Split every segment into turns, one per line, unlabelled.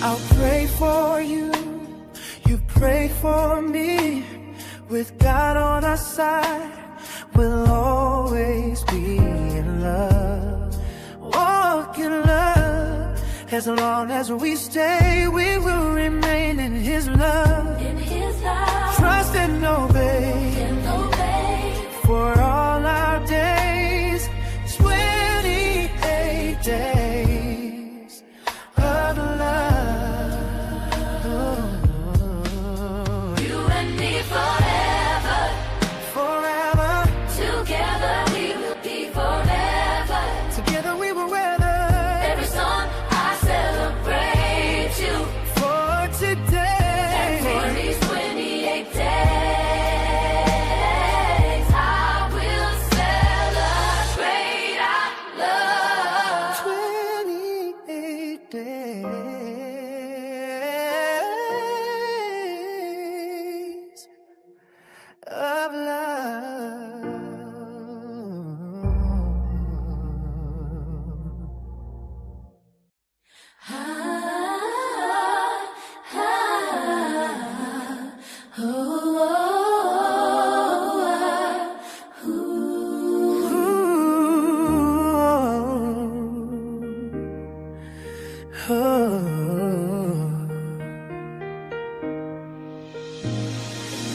I'll pray for you, you pray for me. With God on our side, we'll always be in love. Walk in love. As long as we stay, we will remain in His love. In His love. Trust and obey. For all our days, 28 days of love. You and me forever, forever. Together we will be forever. Together we will weather every storm. I celebrate you for today and for these 28 days. I will celebrate our love. 28 days of love.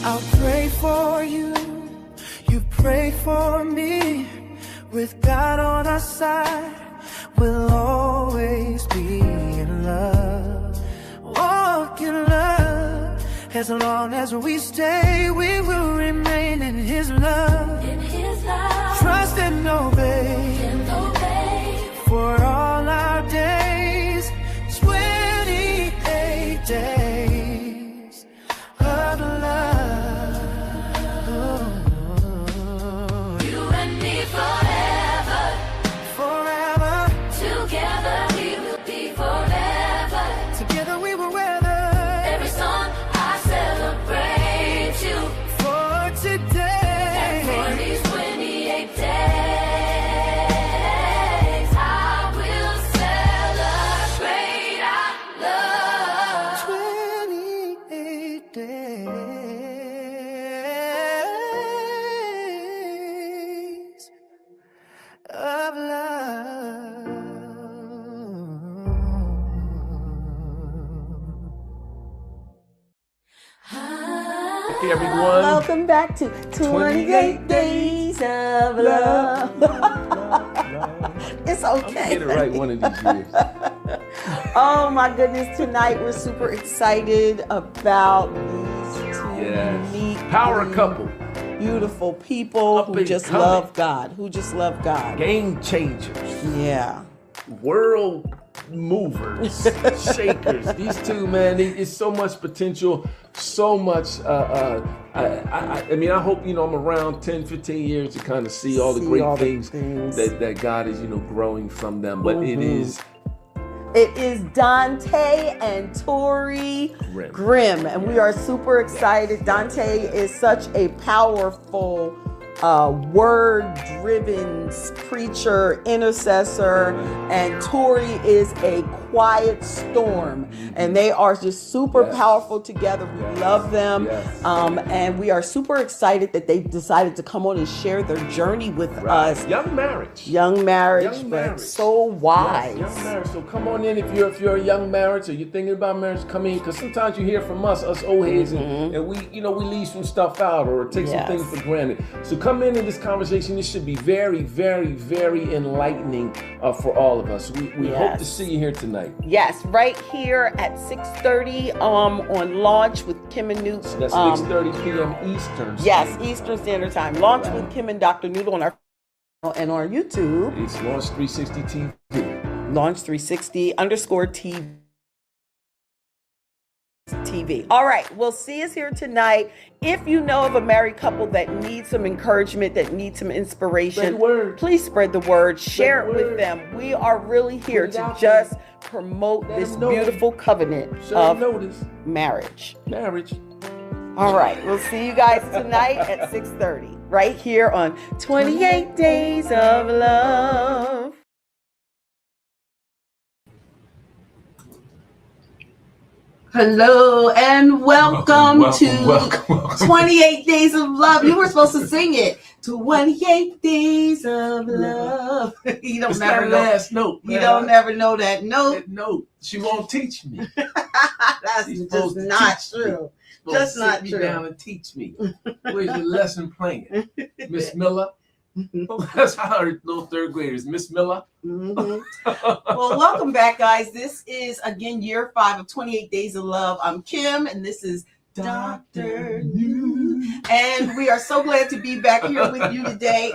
I'll pray for you, you pray for me. With God on our side, we'll always be in love. Walk in love. As long as we stay, we will remain in His love. In His love. Trust and obey. For all our days, 28 days of love. You and me forever, forever. Together we will be forever. Together we will weather every storm. I celebrate you for today and for these 28 days. I will celebrate our love. 28 days of love.
Hey everyone.
Welcome back to 28 Days of Love. It's
I'm
okay.
gonna get it right one of these years.
Oh my goodness, tonight we're super excited about these two unique,
Power couple.
beautiful people
Up
who
and
just
coming.
love God,
Game changers.
Yeah.
World movers. Shakers. These two, man, it's so much potential, so much. I mean, I hope, I'm around 10, 15 years to kind of see all the great things that God is, growing from them. But it is
Donte and Tori Grimm, and we are super excited. Donte is such a powerful word-driven preacher, intercessor, and Tori is a quiet storm, and they are just super powerful together. We love them, and we are super excited that they decided to come on and share their journey with us.
Young marriage,
but so wise.
Young marriage. So come on in if you're a young marriage or you're thinking about marriage. Come in, because sometimes you hear from us old heads, and we we leave some stuff out or take some things for granted. So come in this conversation. This should be very, very, very enlightening for all of us. We hope to see you here tonight.
Yes, right here at 6:30 on Launch with Kim and Newt.
That's 6:30 p.m. Eastern.
Yes, Eastern Standard Time. Launch with Kim and Dr. Newt on our and on YouTube.
It's Launch 360 TV.
Launch 360 _ TV. TV. All right, we'll see us here tonight. If you know of a married couple that needs some encouragement, that needs some inspiration, please spread the word. Share it with them. We are really here to just promote this beautiful covenant of marriage. All right, we'll see you guys tonight at 6:30 right here on 28 Days of Love. Hello and welcome to 28 Days of Love. You were supposed to sing it. 28 Days of Love. You don't never know.
Last note.
You don't never know that note.
That note. She won't teach me.
That's just not true. Just not true.
Sit me down and teach me. Where's your lesson plan, Miss Miller? That's how our little third graders, Miss Miller.
Well, welcome back, guys. This is again year 5 of 28 Days of Love. I'm Kim, and this is Dr. New. And we are so glad to be back here with you today.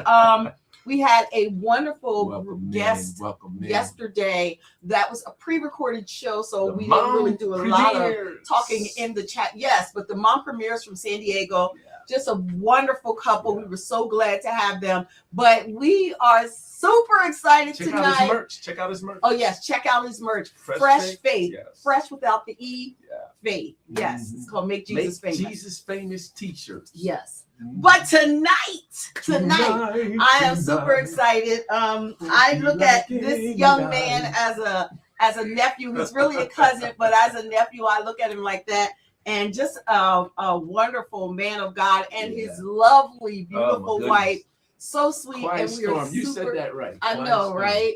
We had a wonderful guest yesterday. That was a pre-recorded show, so we didn't really do a lot of talking in the chat. Yes, but the mom premieres from San Diego. Just a wonderful couple. We were so glad to have them. But we are super excited tonight.
Check out his merch.
Oh, yes. Check out his merch. Fresh Faith. Yes. Fresh without the E. Faith. Yes. It's called Make Jesus Famous.
Jesus Famous t-shirts.
Yes. But tonight, I am super excited. I look at this young man as a nephew. He's really a cousin, but as a nephew, I look at him like that. And just a wonderful man of God and his lovely, beautiful wife. So sweet.
Quiet
and we are
storm. You said that right.
I know, right?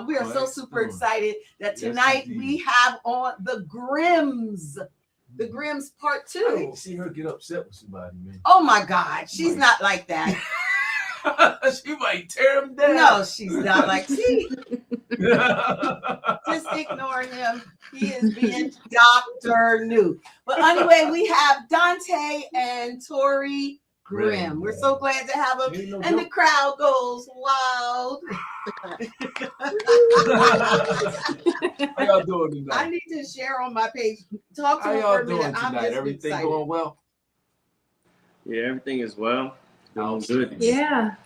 We are so super excited that tonight we have on the Grimms. The Grimms part 2.
I didn't see her get upset with somebody, man.
Oh my God. She's not like that.
She might tear him down.
No, she's not like she. Just ignore him. He is being Dr. New. But anyway, we have Donte and Tori Grimm. We're so glad to have them. And the crowd goes wild.
How y'all doing tonight?
I need to share on my page. Talk to me for a minute. I'm just
Everything
excited.
going well?
Yeah, everything is well. Good.
Yeah.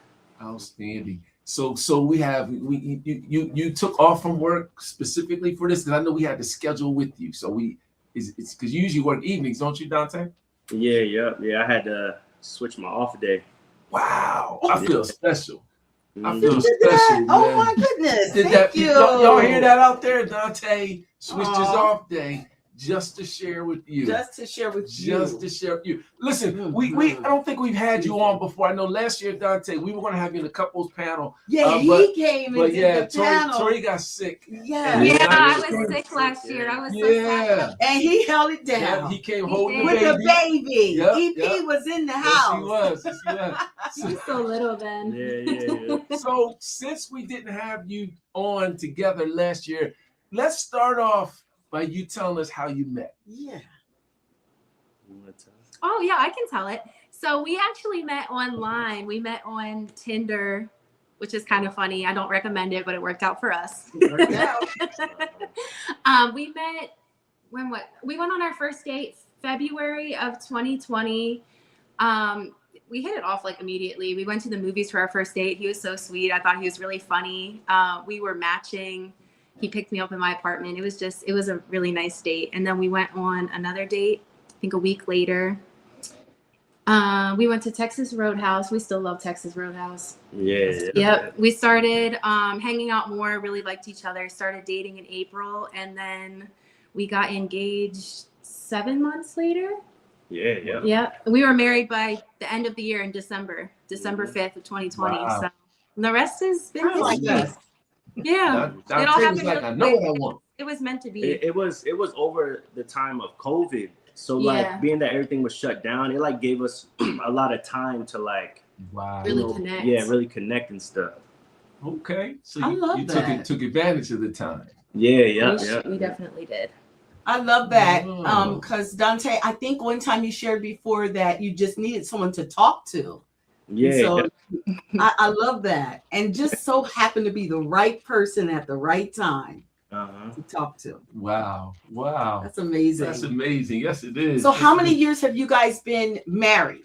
Outstanding. So we have you took off from work specifically for this because I know we had to schedule with you. So it's because you usually work evenings, don't you, Donte?
Yeah. I had to switch my off day.
Wow, I feel special. I feel special. Man.
Oh my goodness! Thank you.
Y'all hear that out there? Donte switched his off day just to share with you.
Just to share with you.
Listen, we I don't think we've had you on before. I know last year, Donte, we were going to have you in the couples panel.
Yeah, he came in the panel.
Tori got sick.
Yeah, I was sick last year. I was so sad.
And he held it down.
Yeah, he came holding
with the baby.
Yep,
EP was in the house.
Yes, he was.
He was so little then.
Yeah.
So since we didn't have you on together last year, let's start off by you telling us how you met.
Yeah.
Oh, yeah, I can tell it. So we actually met online. We met on Tinder, which is kind of funny. I don't recommend it, but it worked out for us. We met we went on our first date February of 2020. We hit it off like immediately. We went to the movies for our first date. He was so sweet. I thought he was really funny. We were matching. He picked me up in my apartment. It was a really nice date. And then we went on another date, I think a week later. We went to Texas Roadhouse. We still love Texas Roadhouse.
Yeah.
Yep. We started hanging out more, really liked each other, started dating in April. And then we got engaged 7 months later.
Yeah.
Yeah. We were married by the end of the year in December 5th of 2020.
Wow.
So the rest has been
like that.
Yeah.
It all happened like, I know what I want.
It was meant to be.
It was over the time of COVID. So like being that everything was shut down, it like gave us a lot of time to like
really connect.
Yeah, really connect and stuff.
Okay. So
I love
you
that.
took advantage of the time.
Yeah.
We definitely did.
I love that. Because Donte, I think one time you shared before that you just needed someone to talk to.
Yeah.
So I love that. And just so happened to be the right person at the right time. to talk to.
Wow. Wow.
That's amazing.
That's amazing. Yes, it is.
So how many years have you guys been married?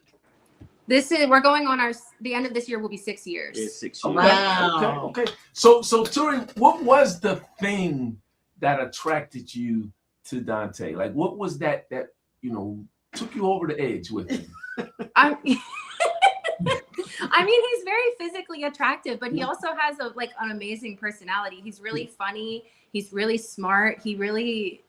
We're going on the end of this year will be 6 years.
It's 6 years.
Wow.
Okay. So Tori, what was the thing that attracted you to Donte? Like, what was that took you over the edge with him?
I mean, he's very physically attractive, but he also has an amazing personality. He's really funny. He's really smart. He really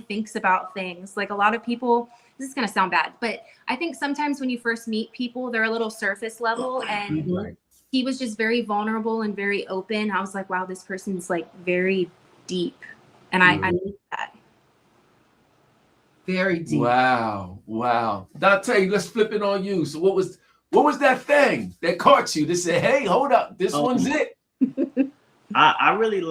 thinks about things. Like a lot of people, this is going to sound bad, but I think sometimes when you first meet people, they're a little surface level, and he was just very vulnerable and very open. I was like, wow, this person's like very deep. And I like that.
Very deep.
Wow. Donte, let's flip it on you. So what was that thing that caught you that said, hey, hold up, this one's it?
I really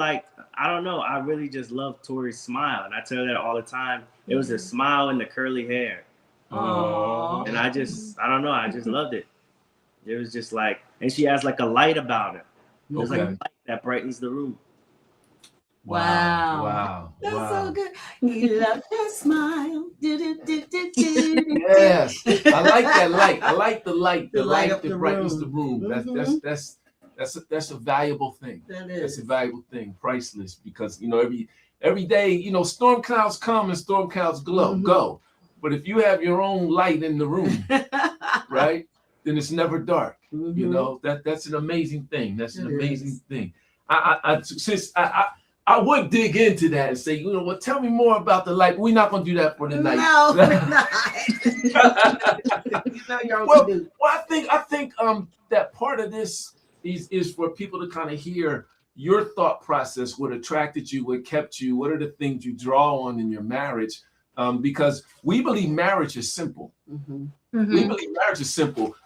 I really just love Tori's smile. And I tell her that all the time. It was a smile and the curly hair.
Aww.
And I just loved it. It was just like, and she has like a light about her. There's like a light that brightens the room.
Wow.
That's so good. You love that smile.
Yes. I like that light. I like the light. The light that brightens the room. That's a valuable thing.
That is.
That's a valuable thing. Priceless, because every day, storm clouds come and storm clouds go. But if you have your own light in the room, right, then it's never dark. That's an amazing thing. That's an amazing thing. I would dig into that and say, tell me more about the light. We're not going to do that for tonight.
No, we're not.
I think that part of this is for people to kind of hear your thought process, what attracted you, what kept you, what are the things you draw on in your marriage, because we believe marriage is simple. We believe marriage is simple.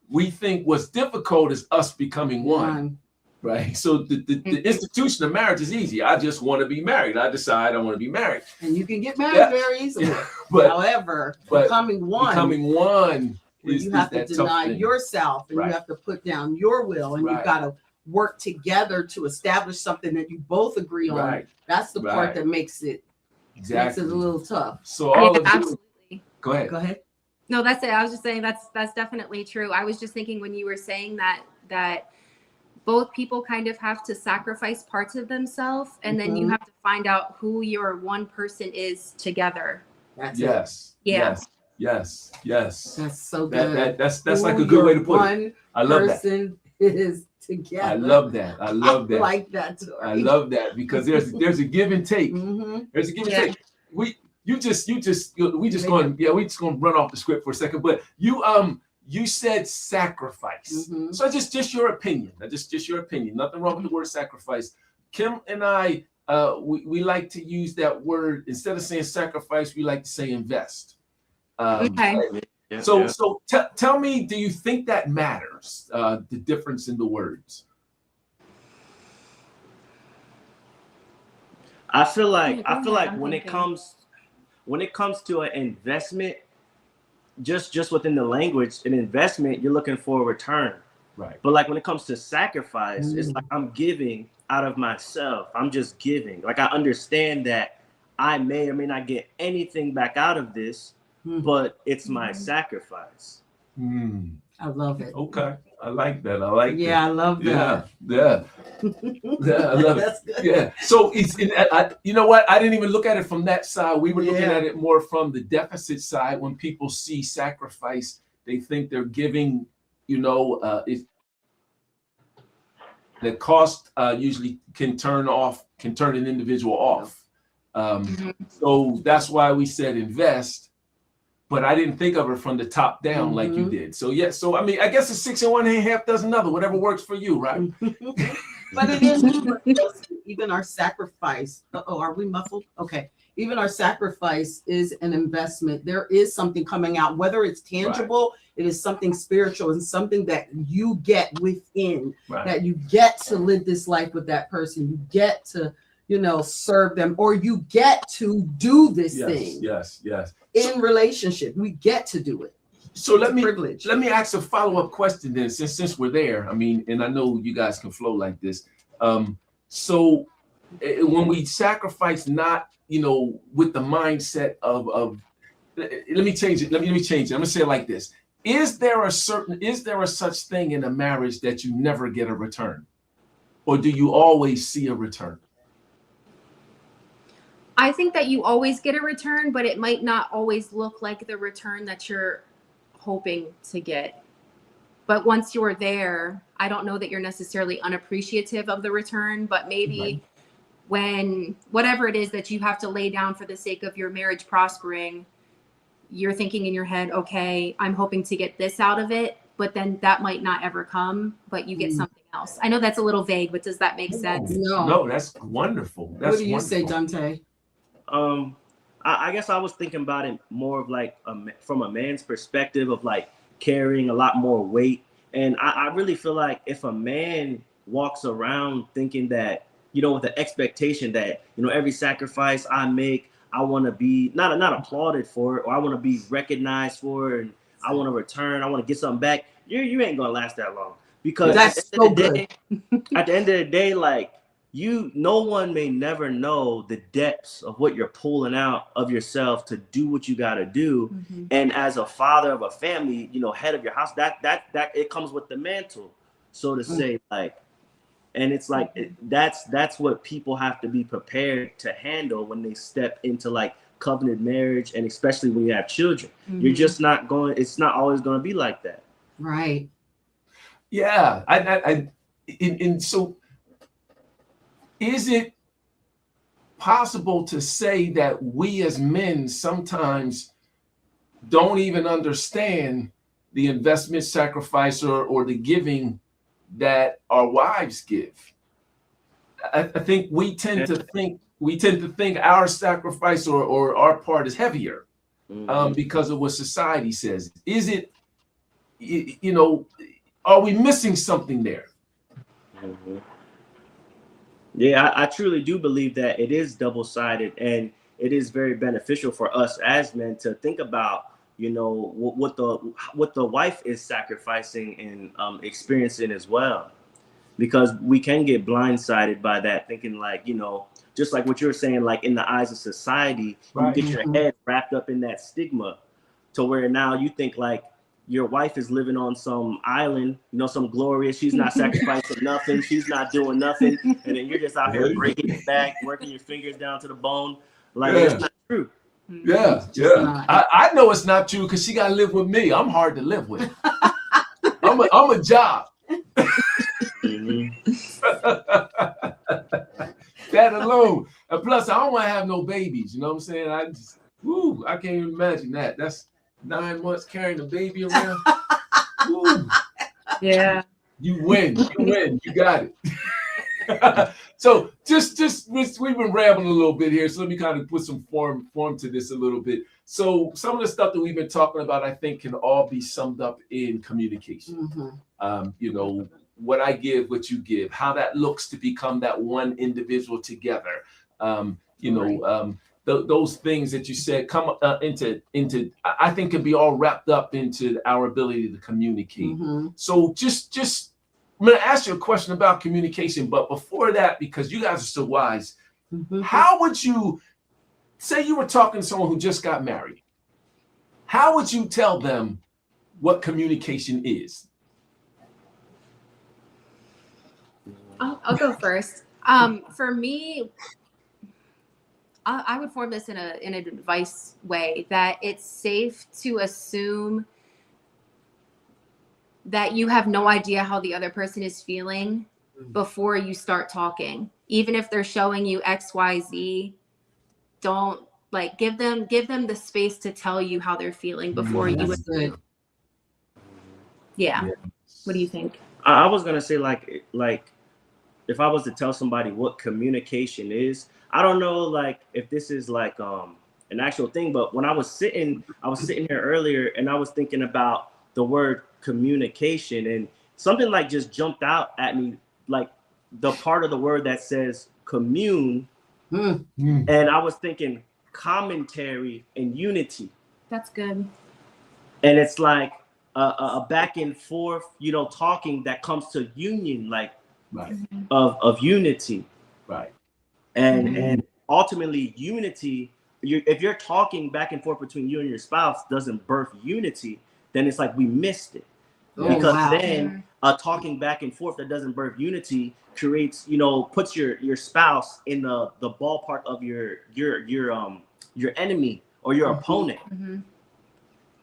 We think what's difficult is us becoming one. Right. So the institution of marriage is easy. I just want to be married. I decide I want to be married.
And you can get married very easily. However, becoming one is you have to deny yourself, and you have to put down your will, and you've got to work together to establish something that you both agree on. That's the part that makes it a little tough.
So
absolutely.
Go ahead.
No, that's it. I was just saying that's definitely true. I was just thinking when you were saying that both people kind of have to sacrifice parts of themselves, and then you have to find out who your one person is together.
That's
it. Yes.
That's so good.
That's like a good way to put it. I love that. Person
is together.
I love that. I
like that, Tori.
I love that, because there's a give and take. There's a give and take. We just going to run off the script for a second, but you said sacrifice. So just your opinion. Just your opinion. Nothing wrong with the word sacrifice. Kim and I, we like to use that word. Instead of saying sacrifice, we like to say invest. So tell me, do you think that matters? The difference in the words?
I feel like when it comes to an investment, just within the language, an investment, you're looking for a return.
Right.
But like when it comes to sacrifice, it's like I'm giving out of myself. I'm just giving. Like I understand that I may or may not get anything back out of this, but it's my sacrifice.
I love it.
Okay. I like that. I like that.
I love that.
Yeah, I love it. Yeah. So you know what? I didn't even look at it from that side. We were looking at it more from the deficit side. When people see sacrifice, they think they're giving, the cost usually can turn an individual off. So that's why we said invest. But I didn't think of it from the top down like you did. So I mean, I guess it's 6 and 1 half does another, whatever works for you, right?
But it is even our sacrifice. Are we muffled? Okay. Even our sacrifice is an investment. There is something coming out, whether it's tangible, it is something spiritual and something that you get within, that you get to live this life with that person. You get to, serve them, or you get to do this thing. Yes. In relationship, we get to do it.
So let me ask a follow-up question then, since we're there. I mean, and I know you guys can flow like this. So when we sacrifice, not, you know, with the mindset of let me change it. Let me change it. I'm gonna say it like this. Is there a such thing in a marriage that you never get a return? Or do you always see a return?
I think that you always get a return, but it might not always look like the return that you're hoping to get. But once you're there, I don't know that you're necessarily unappreciative of the return, but maybe when whatever it is that you have to lay down for the sake of your marriage prospering, you're thinking in your head, okay, I'm hoping to get this out of it, but then that might not ever come, but you get something else. I know that's a little vague, but does that make sense?
No, that's wonderful. That's
what do you say, Donte?
I guess I was thinking about it more of like from a man's perspective of like carrying a lot more weight. And I really feel like if a man walks around thinking that, you know, with the expectation that, you know, every sacrifice I make, I want to be not applauded for it, or I want to be recognized for it, and I want to return, I want to get something back, you ain't gonna last that long. Because
that's so good.
At the end of the day, like, no one may never know the depths of what you're pulling out of yourself to do what you got to do. And as a father of a family, you know, head of your house, that it comes with the mantle, so to say, like, and it's like, that's what people have to be prepared to handle when they step into like covenant marriage, and especially when you have children. You're just not going, it's not always going to be like that.
Right.
Yeah. And so, is it possible to say that we as men sometimes don't even understand the investment, sacrifice, or the giving that our wives give? I think we tend to think our sacrifice or our part is heavier because of what society says. Is it, you know, are we missing something there?
Yeah, I truly do believe that it is double-sided, and it is very beneficial for us as men to think about, you know, what the wife is sacrificing and experiencing as well, because we can get blindsided by that, thinking like, you know, just like what you're saying, like in the eyes of society, you get your head wrapped up in that stigma, to where now you think like your wife is living on some island, you know, some glorious, she's not sacrificing nothing, she's not doing nothing, and then you're just out here breaking your back, working your fingers down to the bone. Like, it's not true.
Yeah. I know it's not true because she got to live with me. I'm hard to live with. I'm a job. That alone. And plus, I don't want to have no babies. You know what I'm saying? I can't even imagine that. That's 9 months carrying a baby around.
Yeah.
You win. You got it. So just we've been rambling a little bit here. So let me kind of put some form to this a little bit. So some of the stuff that we've been talking about, I think, can all be summed up in communication. You know, what I give, what you give, how that looks to become that one individual together. You know, those things that you said come into I think can be all wrapped up into our ability to communicate. So just I'm going to ask you a question about communication, but before that, because you guys are so wise, how would you say you were talking to someone who just got married? How would you tell them what communication is?
I'll go first. For me, I would form this in an advice way, that it's safe to assume that you have no idea how the other person is feeling before you start talking. Even if they're showing you XYZ, don't give them the space to tell you how they're feeling before you assume. Yeah. What do you think?
I was gonna say like if I was to tell somebody what communication is, I don't know like if this is like an actual thing, but when I was sitting here earlier and I was thinking about the word communication, and something like just jumped out at me, like the part of the word that says commune, and I was thinking commentary and unity.
That's good.
And it's like a back and forth, you know, talking that comes to union, like of unity.
Right.
And ultimately unity, if you're talking back and forth between you and your spouse doesn't birth unity, then it's like we missed it. Because then talking back and forth that doesn't birth unity creates, puts your spouse in the ballpark of your enemy or your opponent.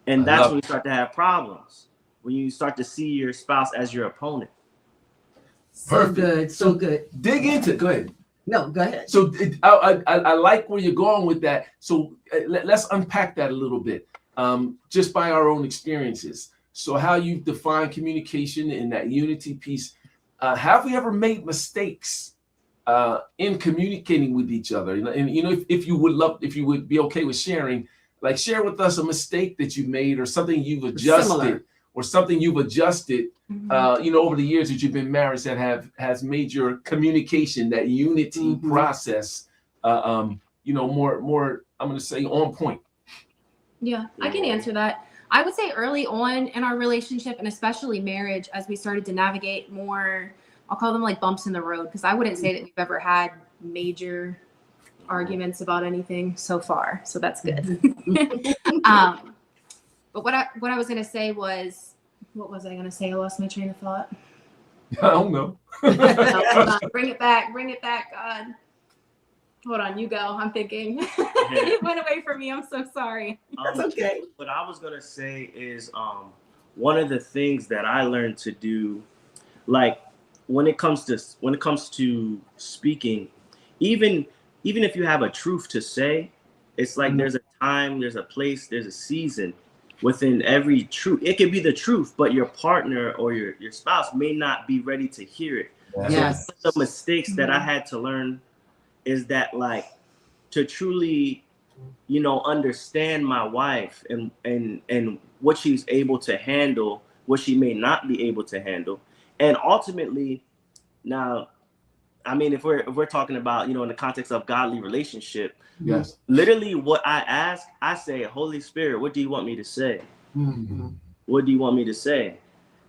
And that's when you start to have problems, when you start to see your spouse as your opponent.
So good, so good.
Dig into it. Go ahead.
No, go ahead.
So I like where you're going with that. So let's unpack that a little bit, just by our own experiences. So how you define communication in that unity piece. Have we ever made mistakes in communicating with each other? And if you would be okay with sharing, like share with us a mistake that you made or something you've adjusted. Or something you've adjusted, over the years that you've been married that has made your communication, that unity process, more, I'm going to say on point.
Yeah, I can answer that. I would say early on in our relationship, and especially marriage, as we started to navigate more, I'll call them like bumps in the road, because I wouldn't say that we've ever had major arguments about anything so far. So that's good. But what I was going to say was, what was I going to say? I lost my train of thought.
I don't know.
Bring it back, God. Hold on, you go. I'm thinking. It went away from me. I'm so sorry.
That's okay.
What I was going to say is one of the things that I learned to do, like when it comes to speaking, even if you have a truth to say, it's like there's a time, there's a place, there's a season within every truth. It could be the truth, but your partner or your spouse may not be ready to hear it.
Yes.
So the mistakes that I had to learn is that, like, to truly, understand my wife and what she's able to handle, what she may not be able to handle. And ultimately, now, I mean, if we're talking about, in the context of godly relationship,
yes,
literally what I ask, I say, Holy Spirit, what do you want me to say? What do you want me to say?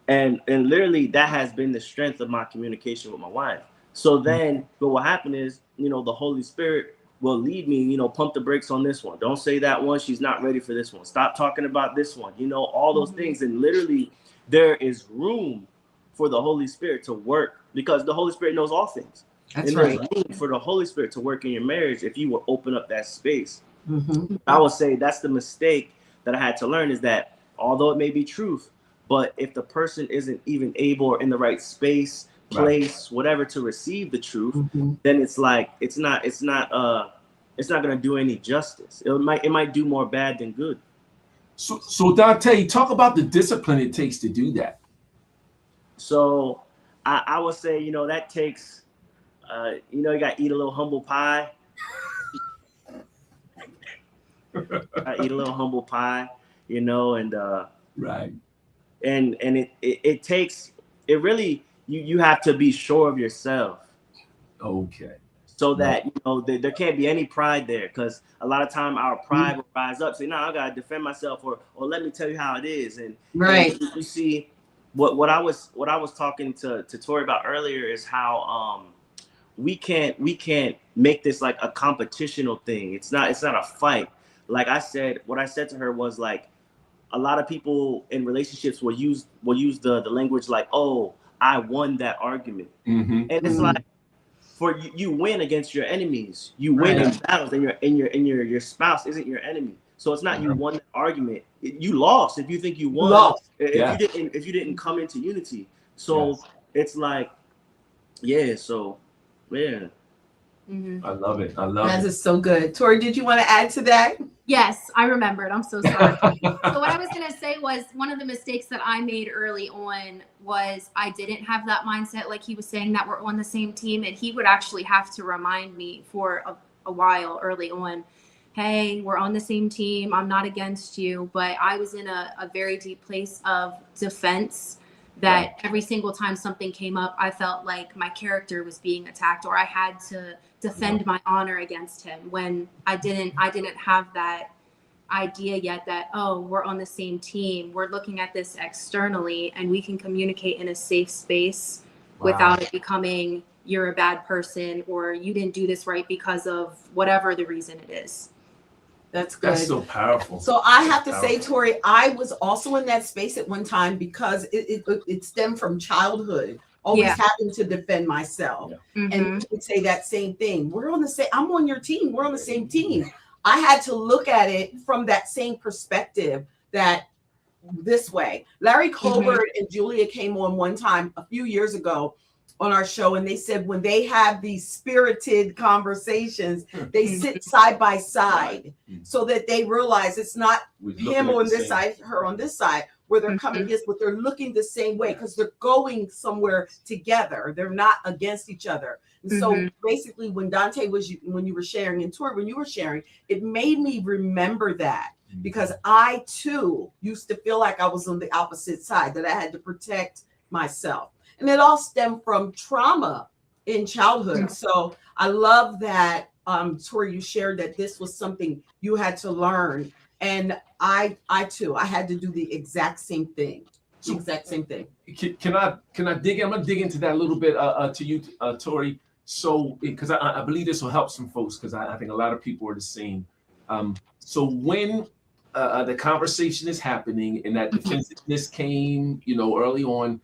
And literally that has been the strength of my communication with my wife. So then, but what happened is, the Holy Spirit will lead me, pump the brakes on this one. Don't say that one. She's not ready for this one. Stop talking about this one, all those things. And literally there is room for the Holy Spirit to work, because the Holy Spirit knows all things.
That's
and
right.
There's room for the Holy Spirit to work in your marriage if you will open up that space. I would say that's the mistake that I had to learn, is that although it may be truth, but if the person isn't even able or in the right space, place, whatever, to receive the truth, then it's like it's not going to do any justice. It might do more bad than good.
So Donte, talk about the discipline it takes to do that.
So I would say, that takes, you got to eat a little humble pie. Eat a little humble pie, and
right.
And it takes, it really, you have to be sure of yourself.
Okay.
So that, there can't be any pride there, because a lot of time our pride will rise up, say, no, I got to defend myself, or let me tell you how it is. And you see, what I was talking to Tori about earlier is how we can't make this like a competitional thing. It's not a fight. Like what I said to her was, like, a lot of people in relationships will use the language like, oh, I won that argument. And it's like, for you win against your enemies. You win in battles, and your spouse isn't your enemy. So it's not you won the argument. You lost if you think you won. If you didn't come into unity. So it's like, so
I love it.
That is so good. Tori, did you want to add to that?
Yes, I remembered. I'm so sorry. So what I was going to say was, one of the mistakes that I made early on was I didn't have that mindset, like he was saying, that we're on the same team. And he would actually have to remind me for a while early on, hey, we're on the same team. I'm not against you. But I was in a very deep place of defense, that every single time something came up, I felt like my character was being attacked, or I had to defend my honor against him, when I didn't have that idea yet that, oh, we're on the same team. We're looking at this externally, and we can communicate in a safe space without it becoming, you're a bad person or you didn't do this right because of whatever the reason it is.
That's good.
That's so powerful.
So I have to say, Tori, I was also in that space at one time because it stemmed from childhood, always having to defend myself. And you would say that same thing. I'm on your team. We're on the same team. I had to look at it from that same perspective, that this way. Larry Colbert and Julia came on one time a few years ago on our show, and they said when they have these spirited conversations, they sit side by side so that they realize it's not him on this side, her on this side, where they're coming against, but they're looking the same way because they're going somewhere together. They're not against each other. And so basically when when you were sharing, and Tori, when you were sharing, it made me remember that, because I too used to feel like I was on the opposite side, that I had to protect myself. And it all stemmed from trauma in childhood. So I love that, Tori, you shared that this was something you had to learn. And I too, I had to do the exact same thing. Can I dig in? I'm gonna dig into that a little bit to you, Tori. So, because I believe this will help some folks, because I think a lot of people are the same. So when the conversation is happening and that defensiveness came, early on,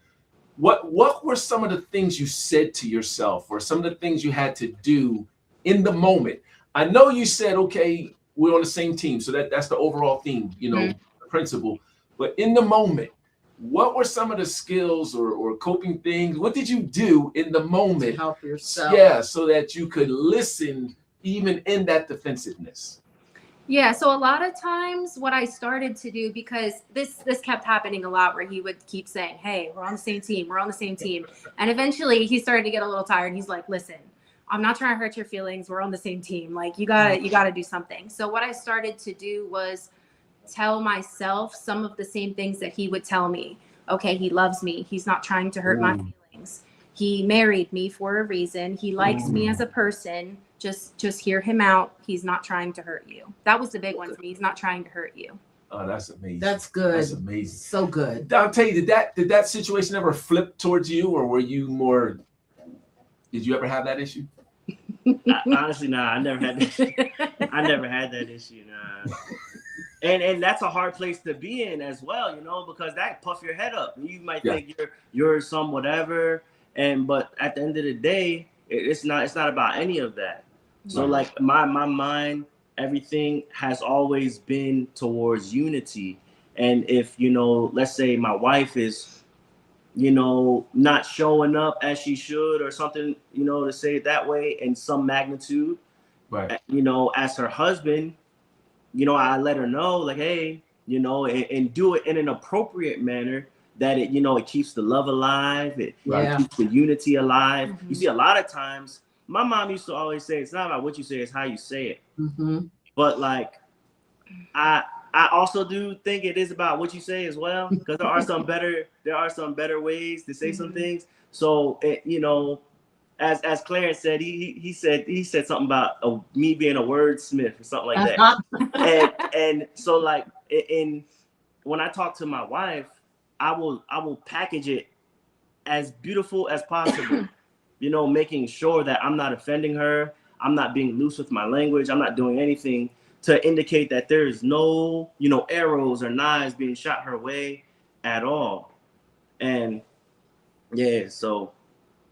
what were some of the things you said to yourself, or some of the things you had to do in the moment? I know you said, okay, we're on the same team, so that's the overall theme, the principle. But in the moment, what were some of the skills or coping things? What did you do in the moment to help yourself?
Yeah, so that you could listen even in that defensiveness.
Yeah, so a lot of times what I started to do, because this kept happening a lot, where he would keep saying, hey, we're on the same team, we're on the same team. And eventually he started to get a little tired. He's like, listen, I'm not trying to hurt your feelings. We're on the same team. Like, you gotta do something. So what I started to do was tell myself some of the same things that he would tell me. Okay, he loves me. He's not trying to hurt my feelings. He married me for a reason. He likes me as a person. Just hear him out. He's not trying to hurt you. That was the big one for me. He's not trying to hurt you.
Oh, that's amazing.
That's good.
That's amazing.
So good.
Donte, did that situation ever flip towards you, or were you more? Did you ever have that issue?
Honestly, nah. I never had that. I never had that issue. Nah. And that's a hard place to be in as well, because that puff your head up. You might think you're some whatever, but at the end of the day, it's not about any of that. So like my mind, everything has always been towards unity. And if, let's say my wife is, not showing up as she should, or something, to say it that way, in some magnitude,
right?
As her husband, I let her know, like, hey, and do it in an appropriate manner, that it keeps the love alive, it keeps the unity alive. You see, a lot of times, my mom used to always say, it's not about what you say, it's how you say it. But like, I also do think it is about what you say as well, because there are some better ways to say some things. So as Clarence said, he said something about me being a wordsmith or something like that. and so like when I talk to my wife, I will package it as beautiful as possible. Making sure that I'm not offending her, I'm not being loose with my language, I'm not doing anything to indicate that there's no, arrows or knives being shot her way at all. And so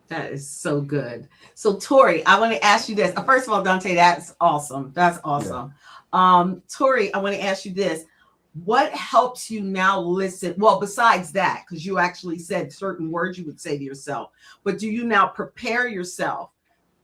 that is so good. So Tori, I want to ask you this. First of all, Donte, that's awesome. That's awesome. Yeah. Tori, I want to ask you this. What helps you now listen? Well, besides that, because you actually said certain words you would say to yourself, but do you now prepare yourself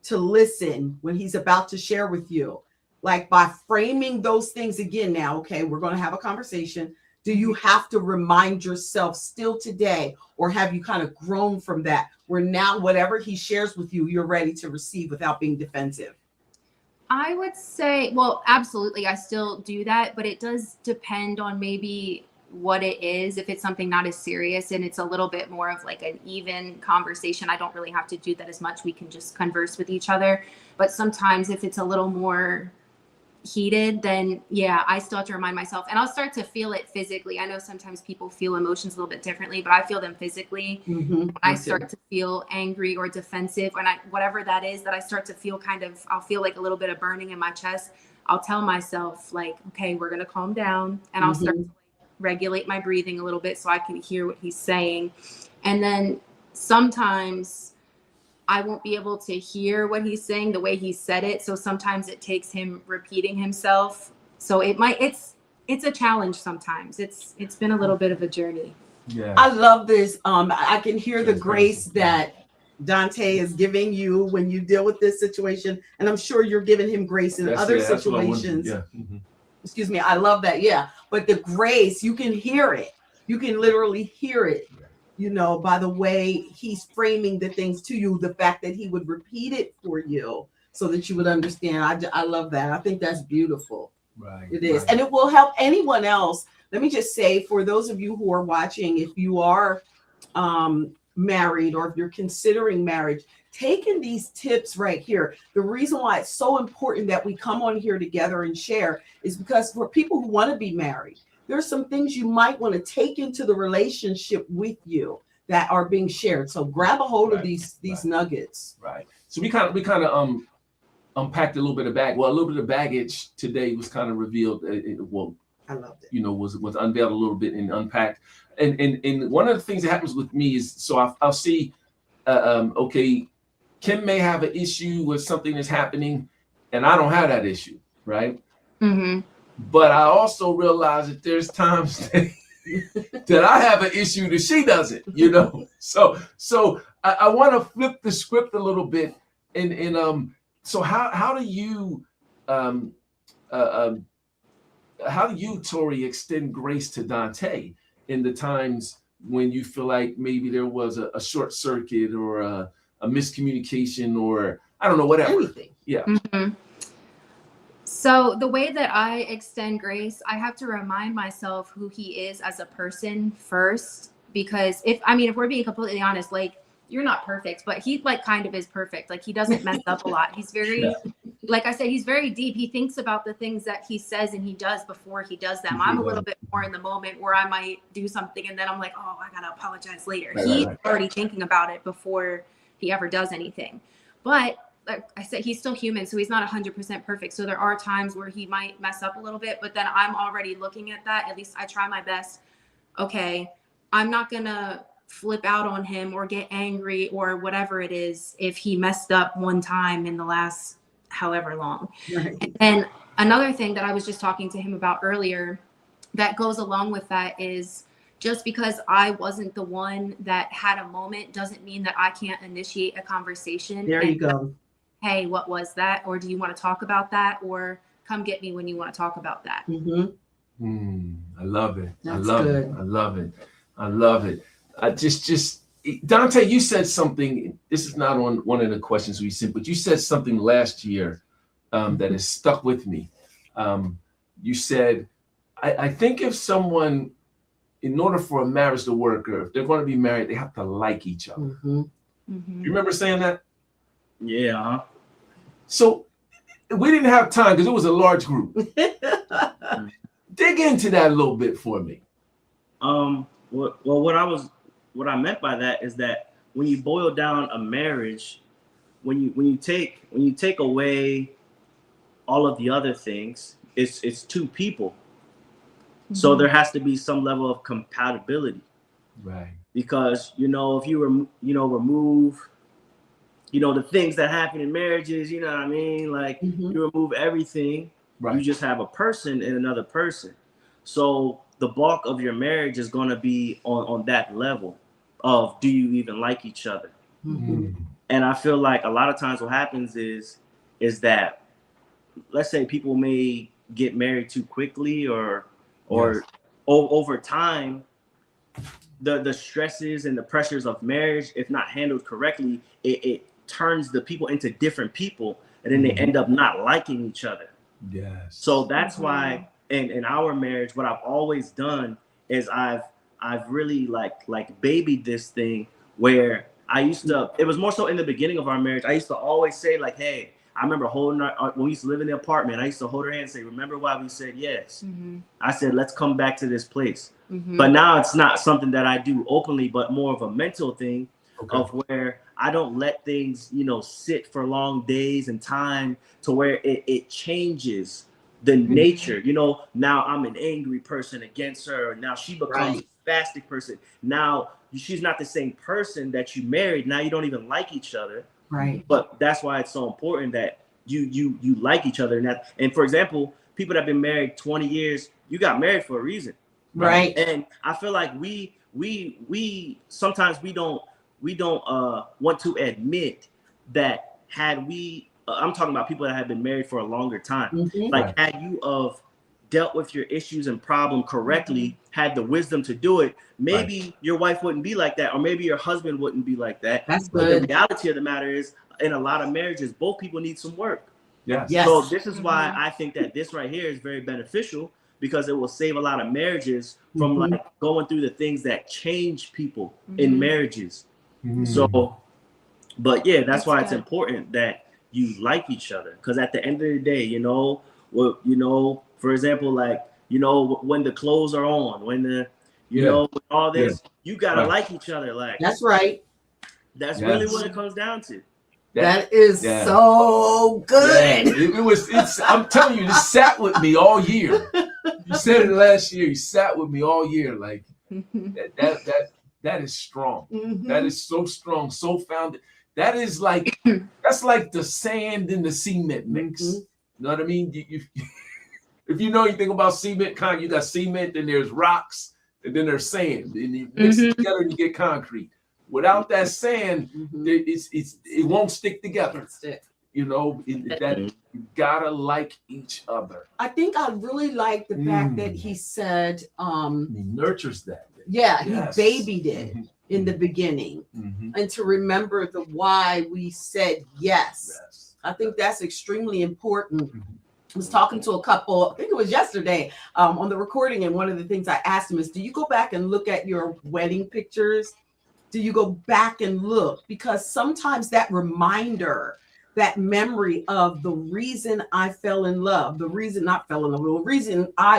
to listen when he's about to share with you? Like by framing those things again now, okay, we're going to have a conversation. Do you have to remind yourself still today, or have you kind of grown from that, where now whatever he shares with you, you're ready to receive without being defensive?
I would say, well, absolutely, I still do that, but it does depend on maybe what it is. If it's something not as serious and it's a little bit more of like an even conversation, I don't really have to do that as much. We can just converse with each other. But sometimes if it's a little more heated, then yeah, I still have to remind myself, and I'll start to feel it physically. I know sometimes people feel emotions a little bit differently, but I feel them physically. When I start to feel angry or defensive, and whatever that is, that I start to feel I'll feel like a little bit of burning in my chest. I'll tell myself like, okay, we're gonna calm down, and I'll start to like regulate my breathing a little bit so I can hear what he's saying. And then sometimes I won't be able to hear what he's saying the way he said it. So sometimes it takes him repeating himself. So it's a challenge sometimes. It's been a little bit of a journey.
Yeah. I love this. I can hear the grace that Donte is giving you when you deal with this situation. And I'm sure you're giving him grace in other situations. Yeah. Excuse me. I love that. Yeah. But the grace, you can hear it. You can literally hear it. You know, by the way he's framing the things to you, the fact that he would repeat it for you so that you would understand. I love that. I think that's beautiful. Right. It is. Right. And it will help anyone else. Let me just say, for those of you who are watching, if you are married or if you're considering marriage, taking these tips right here. The reason why it's so important that we come on here together and share is because for people who want to be married, there's some things you might want to take into the relationship with you that are being shared. So grab a hold of these nuggets. Right.
So we kind of unpacked a little bit of a little bit of baggage today was kind of revealed.
I loved it.
You know, was unveiled a little bit and unpacked. And one of the things that happens with me is, so I'll see, okay, Kim may have an issue with something that's happening, and I don't have that issue, right? Mm-hmm. But I also realize that there's times that I have an issue that she doesn't, you know. So I want to flip the script a little bit, and so how do you Tori extend grace to Donte in the times when you feel like maybe there was a short circuit or a miscommunication or I don't know, whatever.
Anything.
Yeah.
Mm-hmm. So the way that I extend grace, I have to remind myself who he is as a person first, because if we're being completely honest, like, you're not perfect, but he like kind of is perfect. Like, he doesn't mess up a lot. He's very, like I said, he's very deep. He thinks about the things that he says and he does before he does them. I'm a little bit more in the moment where I might do something and then I'm like, oh, I gotta apologize later. He's already thinking about it before he ever does anything. But like I said, he's still human, so he's not 100% perfect. So there are times where he might mess up a little bit, but then I'm already looking at that. At least I try my best. Okay, I'm not gonna flip out on him or get angry or whatever it is if he messed up one time in the last however long. Right. And another thing that I was just talking to him about earlier that goes along with that is, just because I wasn't the one that had a moment doesn't mean that I can't initiate a conversation.
There you go.
Hey, what was that? Or do you want to talk about that? Or come get me when you want to talk about that.
Mm-hmm.
I love it.
That's good.
I love it. I just Donte, you said something. This is not on one of the questions we sent, but you said something last year that has stuck with me. You said, I think if someone, in order for a marriage to work, or if they're going to be married, they have to like each other. Mm-hmm. Mm-hmm. You remember saying that?
Yeah.
So we didn't have time because it was a large group. Dig into that a little bit for me.
What I meant by that is that when you boil down a marriage, when you take away all of the other things, it's two people. Mm-hmm. So there has to be some level of compatibility.
Right.
Because, if you remove, the things that happen in marriages, you know what I mean? Like, you remove everything, you just have a person and another person. So the bulk of your marriage is going to be on that level of, do you even like each other? Mm-hmm. And I feel like a lot of times what happens is that, let's say people may get married too quickly or over time, the stresses and the pressures of marriage, if not handled correctly, it turns the people into different people, and then they end up not liking each other.
Yes.
So that's why in our marriage, what I've always done is I've really like babied this thing, where I used to, it was more so in the beginning of our marriage, I used to always say like, hey, I remember holding her when we used to live in the apartment. I used to hold her hand and say, "Remember why we said yes?" I said, "Let's come back to this place." But now it's not something that I do openly, but more of a mental thing of where I don't let things, you know, sit for long days and time to where it changes the nature. You know, now I'm an angry person against her. Now she becomes a spastic person. Now she's not the same person that you married. Now you don't even like each other.
Right.
But that's why it's so important that you like each other. And for example, people that have been married 20 years, you got married for a reason.
Right.
And I feel like we sometimes we don't want to admit that had we I'm talking about people that have been married for a longer time. Like had you dealt with your issues and problem correctly, had the wisdom to do it, maybe your wife wouldn't be like that, or maybe your husband wouldn't be like that.
That's
but
good.
The reality of the matter is, in a lot of marriages, both people need some work.
Yes.
So this is why I think that this right here is very beneficial, because it will save a lot of marriages from like going through the things that change people in marriages. So, but yeah, that's why it's important that you like each other, because at the end of the day, you know, for example, like, you know, when the clothes are on, when the, you know, all this, you gotta like each other. Like,
that's right.
That's really what it comes down to.
That is so good.
I'm telling you, this sat with me all year. You said it last year. You sat with me all year. Like that is strong. That is so strong, so founded. That is like that's like the sand in the cement mix. You know what I mean? If you know anything about cement, you got cement, then there's rocks, and then there's sand, and you mix it together and you get concrete. Without that sand, it won't stick together. You know, that you gotta like each other.
I think I really like the fact that he said
he nurtures that.
Yeah, he babied it in the beginning, and to remember the why we said yes. I think that's extremely important. I was talking to a couple, I think it was yesterday, on the recording, and one of the things I asked him is, do you go back and look at your wedding pictures? Do you go back and look? Because sometimes that reminder, that memory of the reason I fell in love, the reason I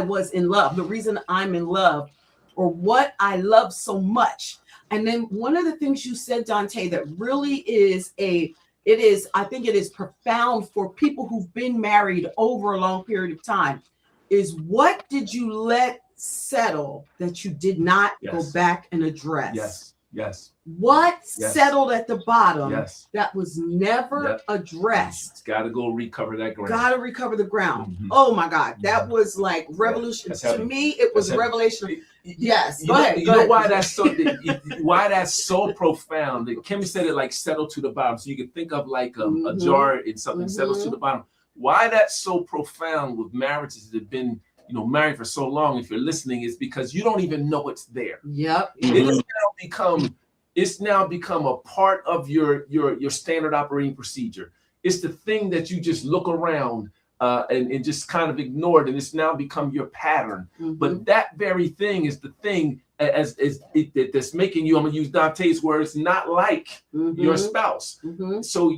was in love, the reason I'm in love, or what I love so much. And then one of the things you said, Donte, that really I think it is profound for people who've been married over a long period of time, is what did you let settle that you did not go back and address?
Yes.
What settled at the bottom that was never addressed?
Got to go recover that ground.
Got to recover the ground. Oh my God, that was like revolution to me. It was revelation. Yes, go ahead.
You know why that's so profound? That Kim said it like settle to the bottom, so you can think of like a jar and something settles to the bottom. Why that's so profound with marriages that have been married for so long, if you're listening, is because you don't even know it's there.
Yep.
It's now become a part of your standard operating procedure. It's the thing that you just look around and just kind of ignore it, and it's now become your pattern. But that very thing is the thing that's making you, I'm gonna use Dante's words, not like your spouse. So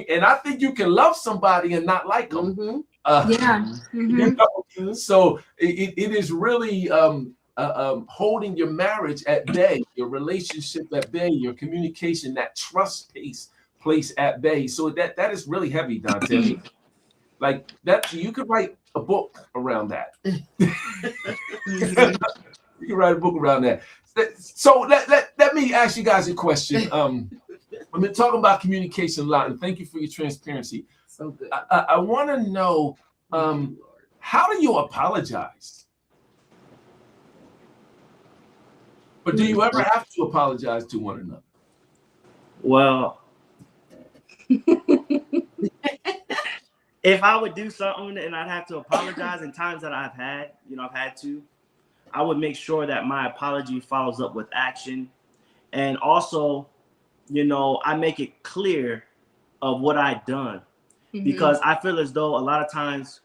and I think you can love somebody and not like them. So it is really holding your marriage at bay, your relationship at bay, your communication, that trust place at bay. So that is really heavy, Donte. Like that, you could write a book around that. You can write a book around that. So let me ask you guys a question. I've been talking about communication a lot, and thank you for your transparency.
So good.
I want to know, how do you apologize? Or do you ever have to apologize to one another?
Well, if I would do something and I'd have to apologize in times that I've had to, I would make sure that my apology follows up with action. And also, I make it clear of what I've done. Because I feel as though a lot of times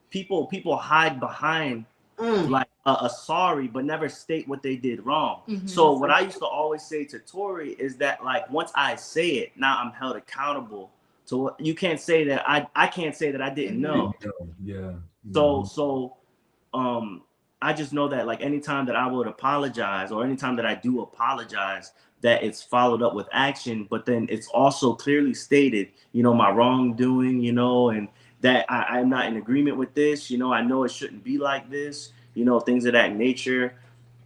people hide behind like a sorry, but never state what they did wrong. So what I used to always say to Tori is that, like, once I say it, now I'm held accountable So you can't say that I can't say that I didn't know.
Yeah.
So I just know that like anytime that I would apologize or anytime that I do apologize, that it's followed up with action, but then it's also clearly stated, you know, my wrongdoing, you know, and that I'm not in agreement with this, you know, I know it shouldn't be like this, you know, things of that nature.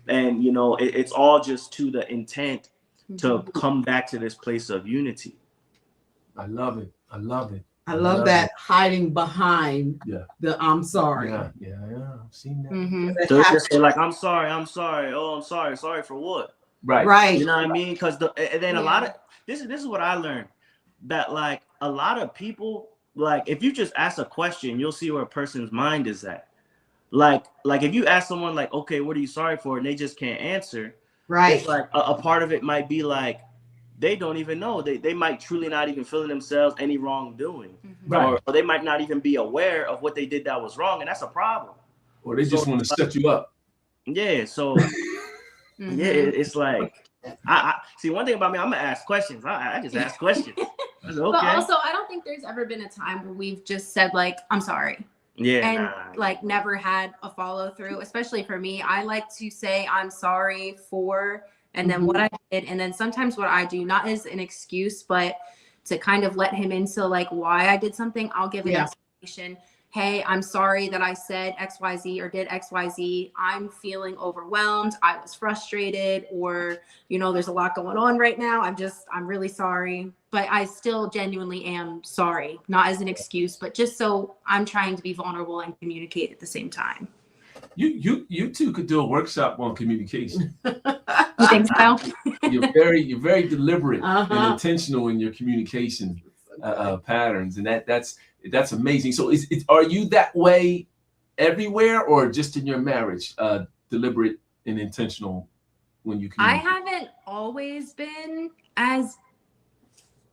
And, you know, it's all just to the intent to come back to this place of unity.
I love it. I love it.
I love that hiding behind the I'm sorry.
Yeah. I've seen that.
So it's just say like, I'm sorry. Oh, I'm sorry. Sorry for what?
Right.
You know what I mean? Because then a lot of this is what I learned, that like a lot of people, like if you just ask a question, you'll see where a person's mind is at. Like if you ask someone like, okay, what are you sorry for? And they just can't answer.
Right.
It's like a part of it might be like, they don't even know. They might truly not even feel in themselves any wrongdoing. Right. Or they might not even be aware of what they did that was wrong. And that's a problem.
Or they just want to set you up.
Yeah. So it's like, I see one thing about me, I'm gonna ask questions. I just ask questions. Okay.
But also, I don't think there's ever been a time where we've just said like, I'm sorry.
Yeah.
And like never had a follow through, especially for me. I like to say I'm sorry for, and then what I did. And then sometimes what I do, not as an excuse, but to kind of let him into like why I did something, I'll give an explanation. Hey, I'm sorry that I said XYZ or did XYZ. I'm feeling overwhelmed. I was frustrated, or, you know, there's a lot going on right now. I'm really sorry, but I still genuinely am sorry, not as an excuse, but just so I'm trying to be vulnerable and communicate at the same time.
You two could do a workshop on communication.
You think so?
You're very deliberate and intentional in your communication patterns, and that's amazing. So are you that way everywhere, or just in your marriage, deliberate and intentional when you communicate?
I haven't always been as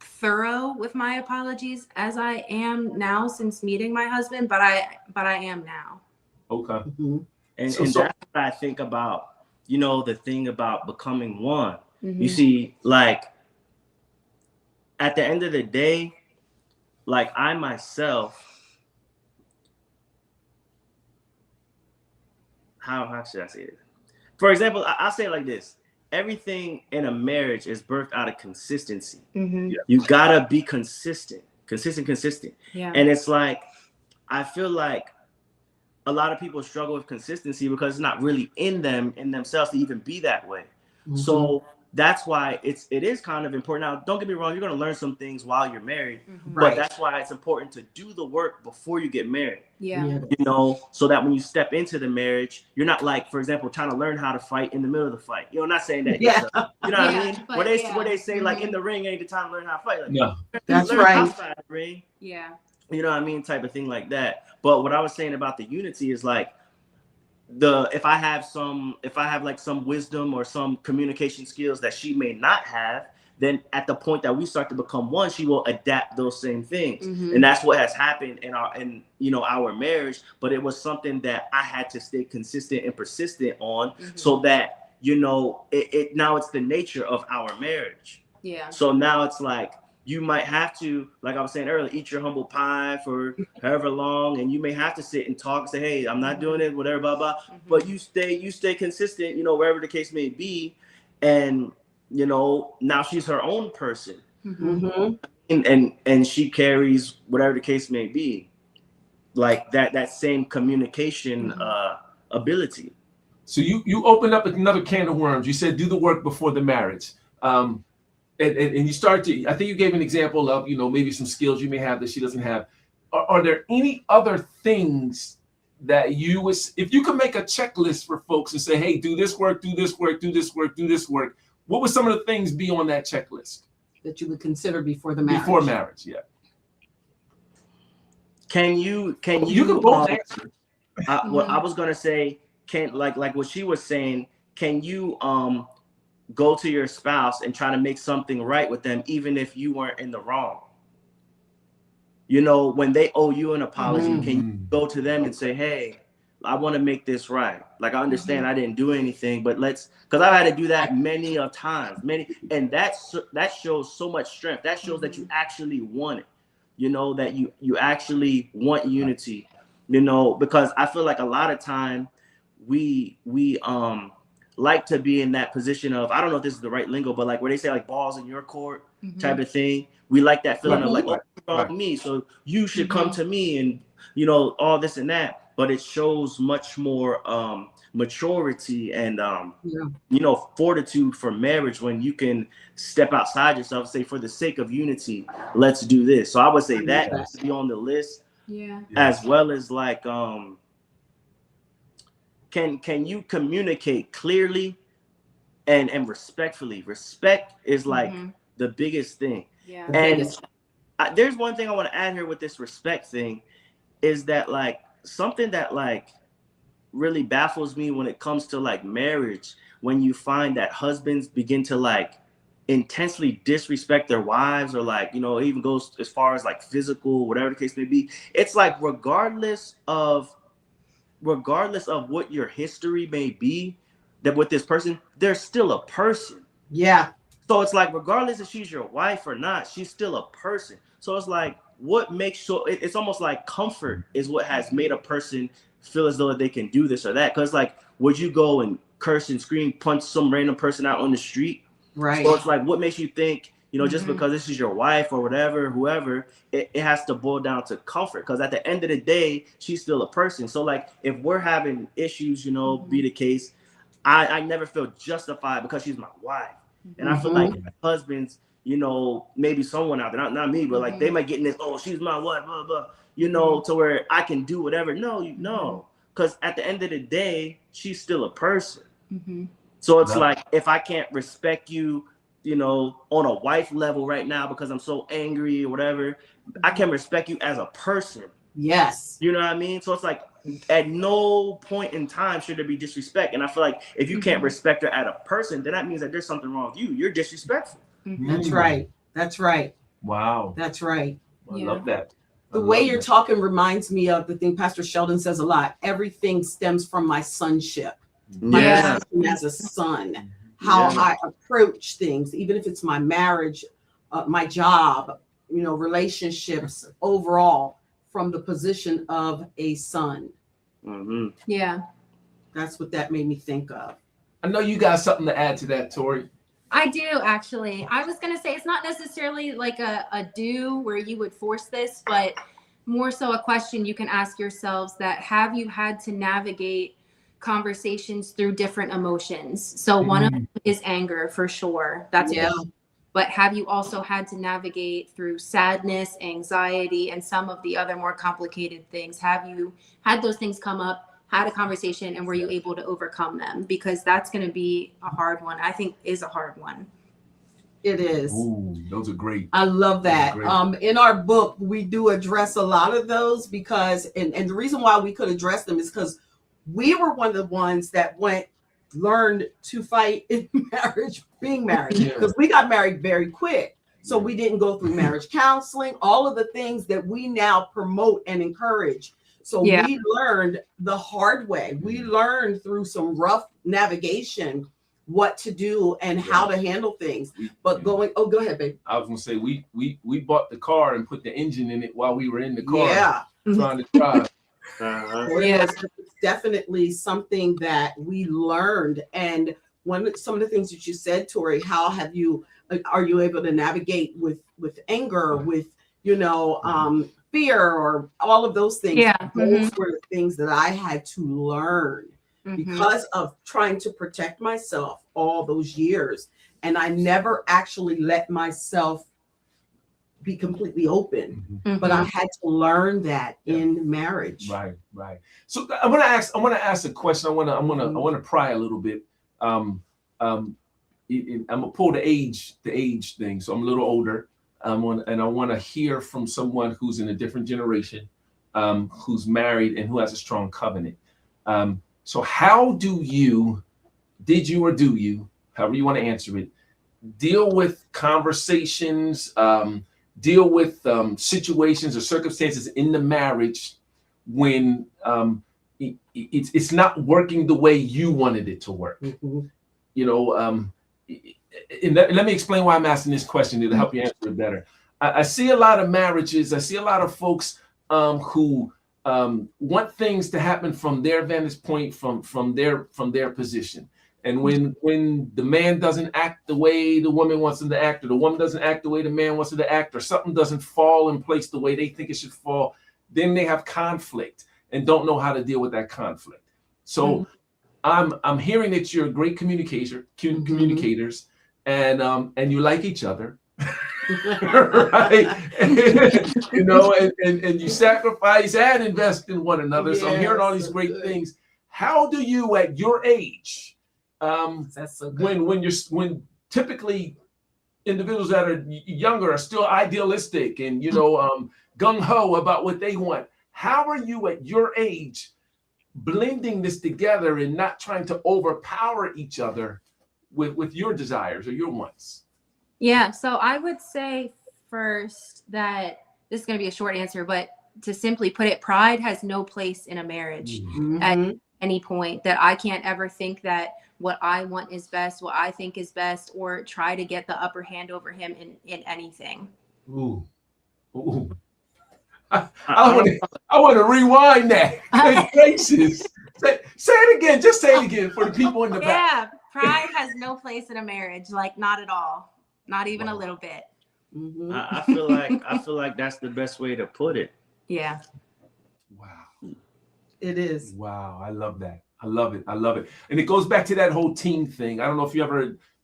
thorough with my apologies as I am now since meeting my husband, but I am now.
Okay.
And that's what I think about, you know, the thing about becoming one. You see, like at the end of the day, like I myself, how should I say it? For example, I'll say it like this. Everything in a marriage is birthed out of consistency. You gotta be consistent. Yeah. And it's like, I feel like a lot of people struggle with consistency because it's not really in themselves to even be that way. So that's why it is kind of important. Now, don't get me wrong, you're going to learn some things while you're married, but that's why it's important to do the work before you get married. Yeah. You know, so that when you step into the marriage, you're not like, for example, trying to learn how to fight in the middle of the fight. You know, not saying that. You know what I mean? Where they say like in the ring ain't the time to learn how to fight. Like,
no, that's right.
Outside the ring. Yeah. You know what I mean? Type of thing like that. But what I was saying about the unity is like, if I have like some wisdom or some communication skills that she may not have, then at the point that we start to become one, she will adapt those same things. And that's what has happened in our marriage. But it was something that I had to stay consistent and persistent on, so that, you know, it now it's the nature of our marriage. Yeah. So now it's like, you might have to, like I was saying earlier, eat your humble pie for however long, and you may have to sit and talk and say, hey, I'm not doing it, whatever, blah, blah. But you stay consistent, you know, wherever the case may be. And, you know, now she's her own person. And she carries whatever the case may be, like that same communication ability.
So you opened up another can of worms. You said do the work before the marriage. And you start to, I think you gave an example of, you know, maybe some skills you may have that she doesn't have. Are there any other things that if you could make a checklist for folks and say, hey, do this work, do this work, do this work, do this work, what would some of the things be on that checklist?
That you would consider before the marriage? Before marriage, yeah.
Can you
can both answer.
What I was going to say, like what she was saying, can you go to your spouse and try to make something right with them, even if you weren't in the wrong? You know, when they owe you an apology, can you go to them and say, hey, I want to make this right. Like, I understand I didn't do anything, but because I've had to do that many of times, and that shows so much strength. That shows that you actually want it. you know, that you actually want unity, you know, because I feel like a lot of time we like to be in that position of, I don't know if this is the right lingo, but like where they say like balls in your court type of thing. We like that feeling of like, oh, me, so you should come to me, and you know, all this and that. But it shows much more maturity and you know, fortitude for marriage when you can step outside yourself and say, for the sake of unity, let's do this. So I would say that has to be on the list, as well as like can you communicate clearly and respectfully? Respect is like the biggest thing. And there's one thing I want to add here with this respect thing, is that like something that like really baffles me when it comes to like marriage, when you find that husbands begin to like intensely disrespect their wives, or like, you know, it even goes as far as like physical, whatever the case may be. It's like regardless of what your history may be, that with this person, they're still a person.
Yeah.
So it's like, regardless if she's your wife or not, she's still a person. So it's like, what makes sure, it's almost like comfort is what has made a person feel as though they can do this or that. Because like, would you go and curse and scream, punch some random person out on the street?
Right.
So it's like, what makes you think, you know, just because this is your wife or whatever, whoever, it has to boil down to comfort. Because at the end of the day, she's still a person. So like, if we're having issues, you know, be the case, I never feel justified because she's my wife. And I feel like husbands, you know, maybe someone out there, not me, but like they might get in this, oh, she's my wife, blah, blah, you know, to where I can do whatever. No, because at the end of the day, she's still a person. So it's like, if I can't respect you, you know, on a wife level right now because I'm so angry or whatever, I can respect you as a person.
Yes.
You know what I mean? So it's like, at no point in time should there be disrespect. And I feel like if you can't respect her as a person, then that means that there's something wrong with you. You're disrespectful.
That's right. That's right.
Wow.
That's right.
I love that.
The way you're talking reminds me of the thing Pastor Sheldon says a lot. Everything stems from my sonship. My position as a son. How I approach things, even if it's my marriage, my job, you know, relationships overall, from the position of a son.
Yeah.
That's what that made me think of.
I know you got something to add to that, Tori.
I do, actually. I was going to say, it's not necessarily like a do where you would force this, but more so a question you can ask yourselves, that have you had to navigate conversations through different emotions? So one of them is anger, for sure. That's but have you also had to navigate through sadness, anxiety, and some of the other more complicated things? Have you had those things come up, had a conversation, and were you able to overcome them? Because that's going to be a hard one. I think is a hard one.
It is.
Ooh, those are great.
I love that. In our book, we do address a lot of those because, and the reason why we could address them is because we were one of the ones that learned to fight in marriage, being married, because we got married very quick. So we didn't go through marriage counseling, all of the things that we now promote and encourage. So we learned the hard way. We learned through some rough navigation what to do and how to handle things. But go ahead, babe.
I was gonna say we bought the car and put the engine in it while we were in the car trying to drive.
It's definitely something that we learned. And some of the things that you said, Tori, how are you able to navigate with anger, with, you know, fear, or all of those things? Those were the things that I had to learn because of trying to protect myself all those years. And I never actually let myself be completely open, but I had to learn that in marriage.
Right. So I want to ask a question. I want to pry a little bit. I'm gonna pull the age thing. So I'm a little older. I want to hear from someone who's in a different generation, who's married and who has a strong covenant. So how did you, or do you, however you want to answer it, deal with conversations, deal with situations or circumstances in the marriage when it's not working the way you wanted it to work? You know, and let me explain why I'm asking this question to help you answer it better. I see a lot of marriages. I see a lot of folks who want things to happen from their vantage point, from their position. And when the man doesn't act the way the woman wants him to act, or the woman doesn't act the way the man wants her to act, or something doesn't fall in place the way they think it should fall, then they have conflict and don't know how to deal with that conflict. So I'm hearing that you're great communicators, and you like each other. Right? You know, and you sacrifice and invest in one another. So I'm hearing all these great things. How do you, at your age,
That's so good.
when typically individuals that are younger are still idealistic and gung-ho about what they want, how are you at your age blending this together and not trying to overpower each other with your desires or your wants?
Yeah, so I would say first that this is going to be a short answer, but to simply put it, pride has no place in a marriage at any point. That I can't ever think that what I want is best, what I think is best, or try to get the upper hand over him in anything.
Ooh. I want to rewind that. Good gracious. Say it again. Just say it again for the people in the back.
Yeah, pride has no place in a marriage, like not at all. Not even a little bit.
I feel like that's the best way to put it.
Yeah.
Wow.
It is.
Wow. I love that. I love it. And it goes back to that whole team thing. I don't know if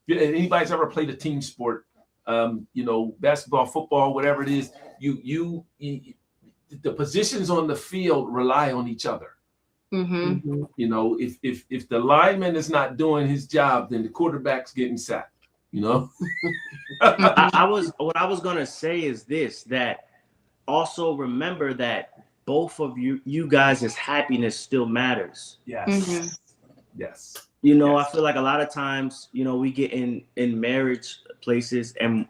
anybody's ever played a team sport, basketball, football, whatever it is. You the positions on the field rely on each other. You know, if the lineman is not doing his job, then the quarterback's getting sacked. You know,
what I was gonna say is this: that also remember that both of you guys' happiness still matters.
Yes. Yes.
You know, I feel like a lot of times, we get in marriage places and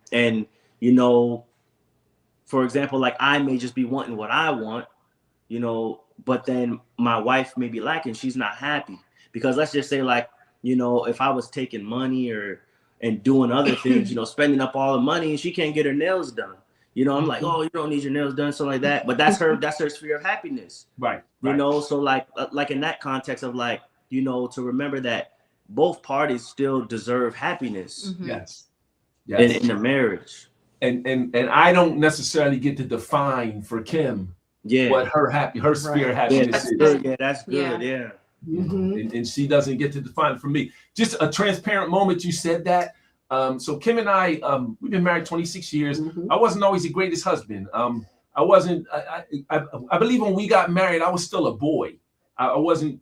for example, like I may just be wanting what I want, but then my wife may be lacking. She's not happy because let's just say like, if I was taking money and doing other things, spending up all the money and she can't get her nails done. I'm like, oh, you don't need your nails done, something like that. But that's her sphere of happiness.
Right.
So like in that context of like, to remember that both parties still deserve happiness.
Yes.
In a marriage.
And I don't necessarily get to define for Kim what her sphere of happiness is.
Yeah, that's good. Yeah.
And she doesn't get to define it for me. Just a transparent moment. You said that. So Kim and I, we've been married 26 years. I wasn't always the greatest husband. I wasn't. I believe when we got married, I was still a boy. I wasn't.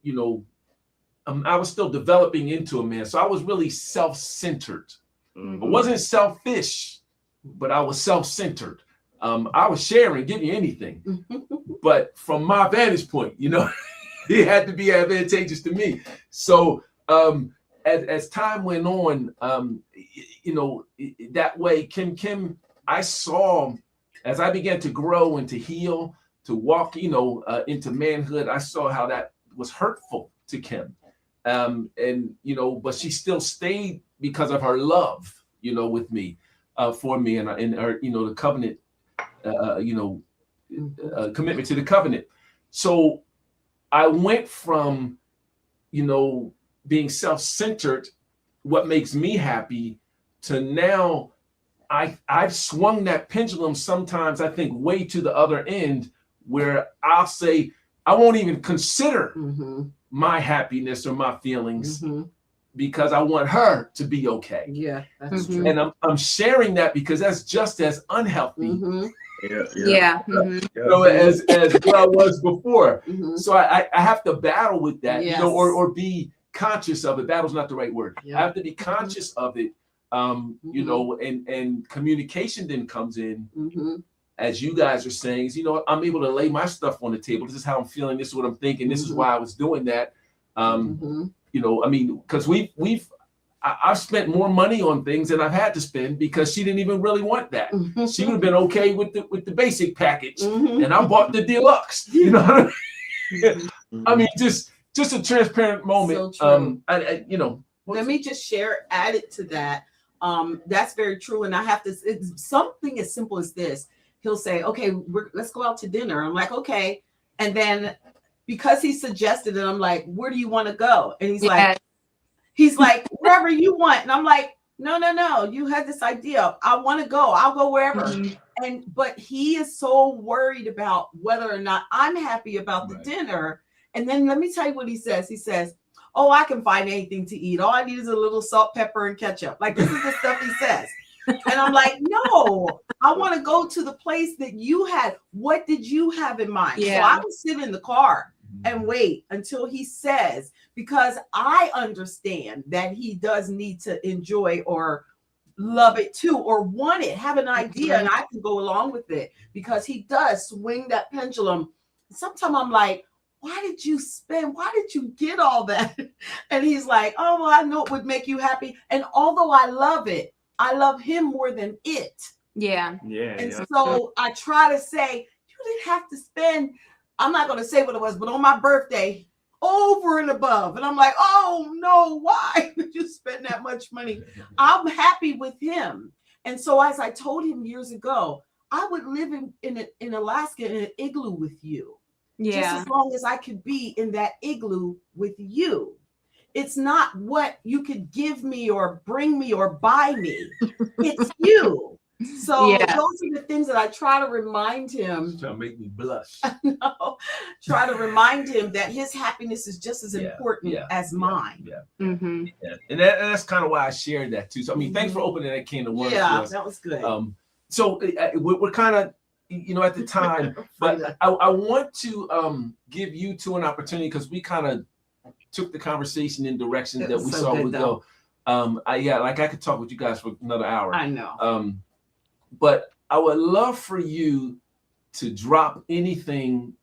I was still developing into a man. So I was really self-centered. I wasn't selfish, but I was self-centered. I was sharing, give you anything, but from my vantage point, it had to be advantageous to me. So as time went on, that way, Kim, I saw as I began to grow and to heal, to walk, into manhood, I saw how that was hurtful to Kim. But she still stayed because of her love, with me, for me, and her, the covenant, commitment to the covenant. So I went from, being self-centered, what makes me happy, to now I've swung that pendulum sometimes, I think, way to the other end, where I'll say, I won't even consider my happiness or my feelings because I want her to be okay.
Yeah, that's true.
And I'm sharing that because that's just as unhealthy.
Yeah.
As what I was before. So I have to battle with that, or be conscious of it. Battle's not the right word. I have to be conscious of it, and communication then comes in, as you guys are saying, I'm able to lay my stuff on the table. This is how I'm feeling. This is what I'm thinking. This is why I was doing that. Because I've spent more money on things than I've had to spend because she didn't even really want that. She would have been okay with the basic package, and I bought the deluxe. You know what I mean? Just a transparent moment.
So true.
Let
me just share, added to that. That's very true. And I have to, it's something as simple as this. He'll say, okay, let's go out to dinner. I'm like, okay. And then because he suggested it, I'm like, where do you want to go? And he's like, wherever you want. And I'm like, no. You had this idea. I want to go. I'll go wherever. Mm-hmm. But he is so worried about whether or not I'm happy about the dinner. And then let me tell you what he says. He says, oh, I can find anything to eat. All I need is a little salt, pepper, and ketchup. Like, this is the stuff he says. And I'm like, no, I want to go to the place that you had. What did you have in mind? Yeah. So I would sit in the car and wait until he says, because I understand that he does need to enjoy or love it too, or want it, have an idea, and I can go along with it, because he does swing that pendulum. Sometimes I'm like, why did you get all that? And he's like, oh, well, I know it would make you happy. And although I love it, I love him more than it.
Yeah.
And so I try to say, you didn't have to spend, I'm not going to say what it was, but on my birthday, over and above. And I'm like, oh no, why did you spend that much money? I'm happy with him. And so as I told him years ago, I would live in Alaska in an igloo with you. Yeah. Just as long as I could be in that igloo with you. It's not what you could give me or bring me or buy me. It's you. So those are the things that I try to remind him.
Trying to make me blush.
No, try to remind him that his happiness is just as important as mine.
And that's kind of why I shared that too. So I mean, thanks for opening that can of worms.
Yeah, that was good.
So we're kind of, at the time, but I want to give you two an opportunity, because we kind of took the conversation in directions that we saw would go. I could talk with you guys for another hour.
I know.
But I would love for you to drop anything,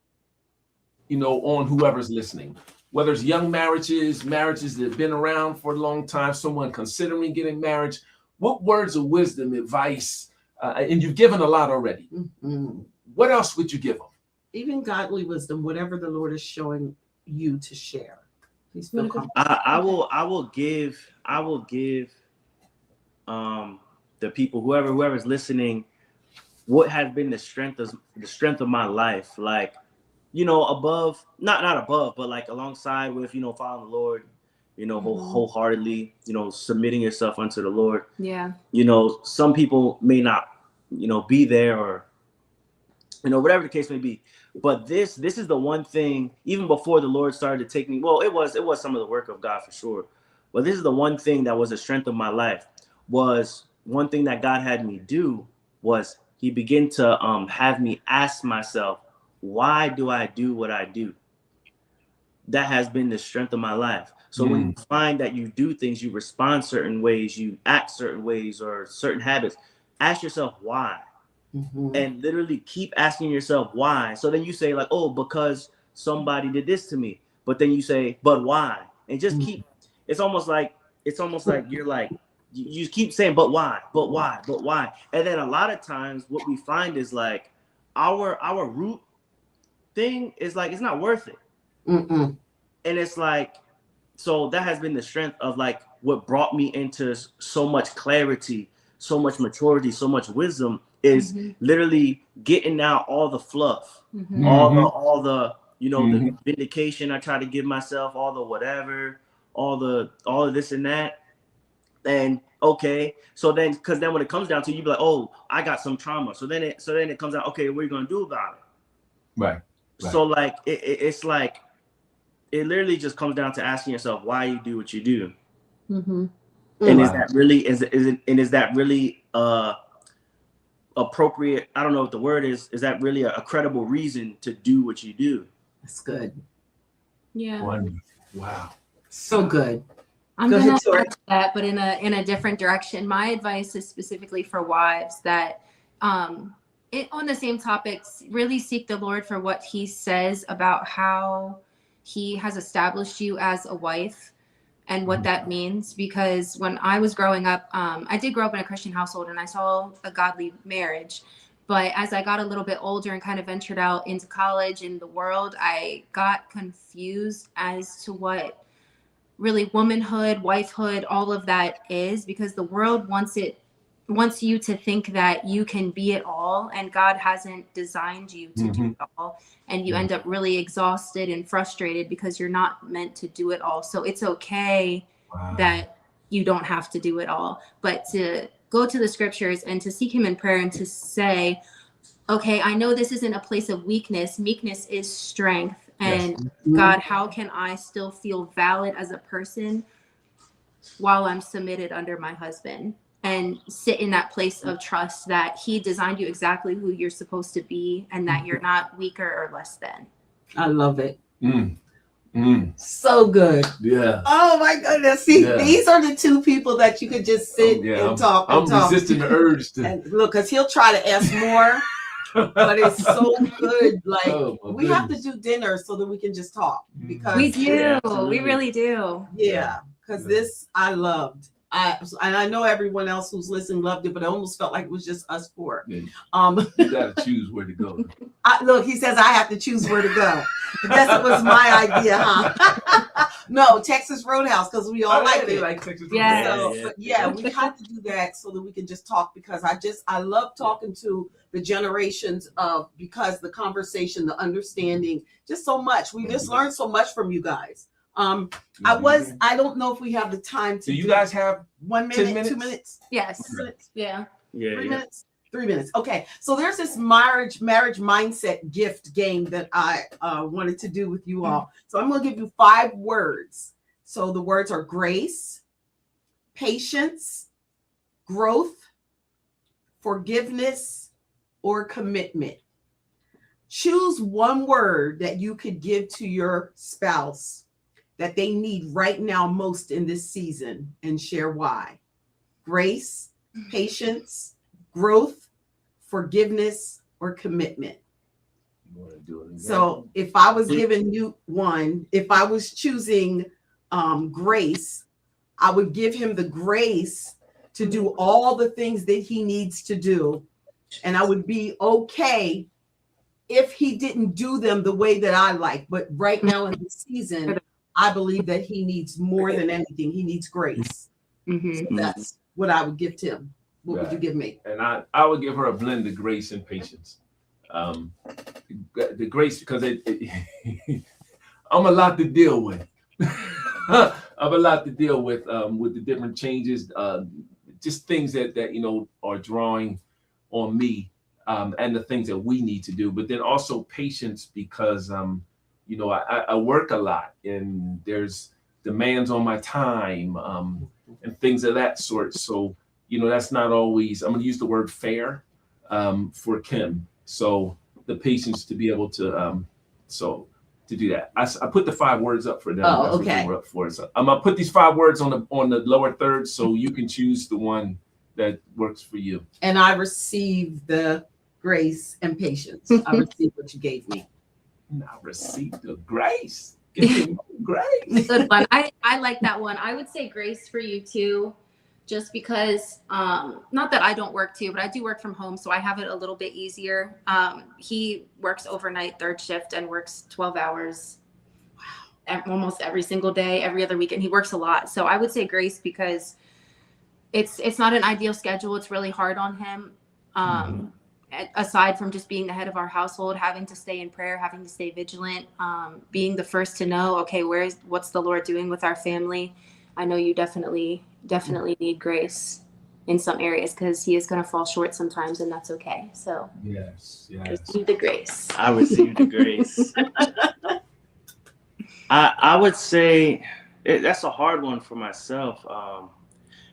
on whoever's listening, whether it's young marriages that have been around for a long time, someone considering getting married. What words of wisdom, advice, and you've given a lot already. Mm-hmm. What else would you give them?
Even godly wisdom, whatever the Lord is showing you to share. Please feel comfortable.
I will give the people, whoever's listening, what has been the strength of my life, like, above, not above, but like alongside with, following the Lord, wholeheartedly, submitting yourself unto the Lord.
Yeah.
Some people may not, be there, or, whatever the case may be. But this is the one thing, even before the Lord started to take me, well, it was some of the work of God for sure. But this is the one thing that was the strength of my life. Was one thing that God had me do was he began to have me ask myself, why do I do what I do? That has been the strength of my life. So when you find that you do things, you respond certain ways, you act certain ways or certain habits, ask yourself why. Mm-hmm. And literally keep asking yourself why. So then you say like, oh, because somebody did this to me. But then you say, but why? And just keep, it's almost like you're like, you keep saying, but why? And then a lot of times what we find is like our root thing is like, it's not worth it. Mm-mm. And it's like, so that has been the strength of like what brought me into so much clarity, so much maturity, so much wisdom is literally getting out all the fluff, all the the vindication I try to give myself, all the whatever, all of this and that. And okay, so then, because then when it comes down to, you be like, oh, I got some trauma. So then it comes out, okay, what are you gonna do about it?
Right.
So like it's like it literally just comes down to asking yourself why you do what you do. Mm-hmm. And is that really appropriate? I don't know what the word is. Is that really a credible reason to do what you do?
That's good.
Yeah.
Wonderful. Wow.
So good.
I'm going to add that, but in a different direction. My advice is specifically for wives that on the same topics, really seek the Lord for what he says about how he has established you as a wife and what that means. Because when I was growing up, I did grow up in a Christian household and I saw a godly marriage. But as I got a little bit older and kind of ventured out into college and the world, I got confused as to what really womanhood, wifehood, all of that is, because the world wants you to think that you can be it all, and God hasn't designed you to do it all, and you end up really exhausted and frustrated because you're not meant to do it all. So it's okay that you don't have to do it all, but to go to the scriptures and to seek him in prayer and to say, okay, I know this isn't a place of weakness. Meekness is strength. And God, how can I still feel valid as a person while I'm submitted under my husband? And sit in that place of trust that he designed you exactly who you're supposed to be, and that you're not weaker or less than.
I love it. So good.
Yeah.
Oh my goodness. See, these are the two people that you could just sit and talk.
I'm resisting the urge to.
And look, because he'll try to ask more. But it's so good. Like we have to do dinner so that we can just talk, because
we do. We really do.
Yeah, because this I loved. And I know everyone else who's listening loved it, but it almost felt like it was just us four.
Yeah. You gotta choose where to go.
Look, he says I have to choose where to go. I guess it was my idea, huh? No, Texas Roadhouse, because we all like it.
Like Texas
Roadhouse. So, we have to do that so that we can just talk, because I love talking to the generations of, because the conversation, the understanding, just so much. We just learned so much from you guys. I don't know if we have the time to.
Do you guys have
1 minute, 2 minutes?
Yes.
2 minutes?
Yeah.
3 minutes? 3 minutes. Okay. So there's this marriage mindset gift game that I wanted to do with you all. So I'm going to give you 5 words. So the words are grace, patience, growth, forgiveness, or commitment. Choose one word that you could give to your spouse that they need right now most in this season, and share why. Grace, patience, growth, forgiveness, or commitment. So if I was giving you one, if I was choosing grace, I would give him the grace to do all the things that he needs to do. And I would be okay if he didn't do them the way that I like. But right now in the season, I believe that he needs more than anything. He needs grace. So that's what I would give to him. What would you give me?
And I would give her a blend of grace and patience. The grace, because I'm a lot to deal with. I'm a lot to deal with the different changes, just things that are drawing on me, and the things that we need to do. But then also patience, because I work a lot, and there's demands on my time, and things of that sort. So, that's not always, I'm going to use the word fair, for Kim. So the patience to be able to, to do that. I put the 5 words up for them.
Oh,
that's
okay.
What they were up for. So I'm going to put these 5 words on the lower third, so you can choose the one that works for you.
And I received the grace and patience. I received what you gave me.
And I received the grace. Give me grace.
Good one. I like that one. I would say grace for you too, just because, not that I don't work too, but I do work from home, so I have it a little bit easier. He works overnight, 3rd shift, and works 12 hours almost every single day, every other weekend. He works a lot. So I would say grace, because it's not an ideal schedule. It's really hard on him. Aside from just being the head of our household, having to stay in prayer, having to stay vigilant, being the first to know, okay, what's the Lord doing with our family? I know you definitely need grace in some areas, because he is going to fall short sometimes, and that's okay. So
yes.
Receive the grace.
I receive the grace. I would say that's a hard one for myself.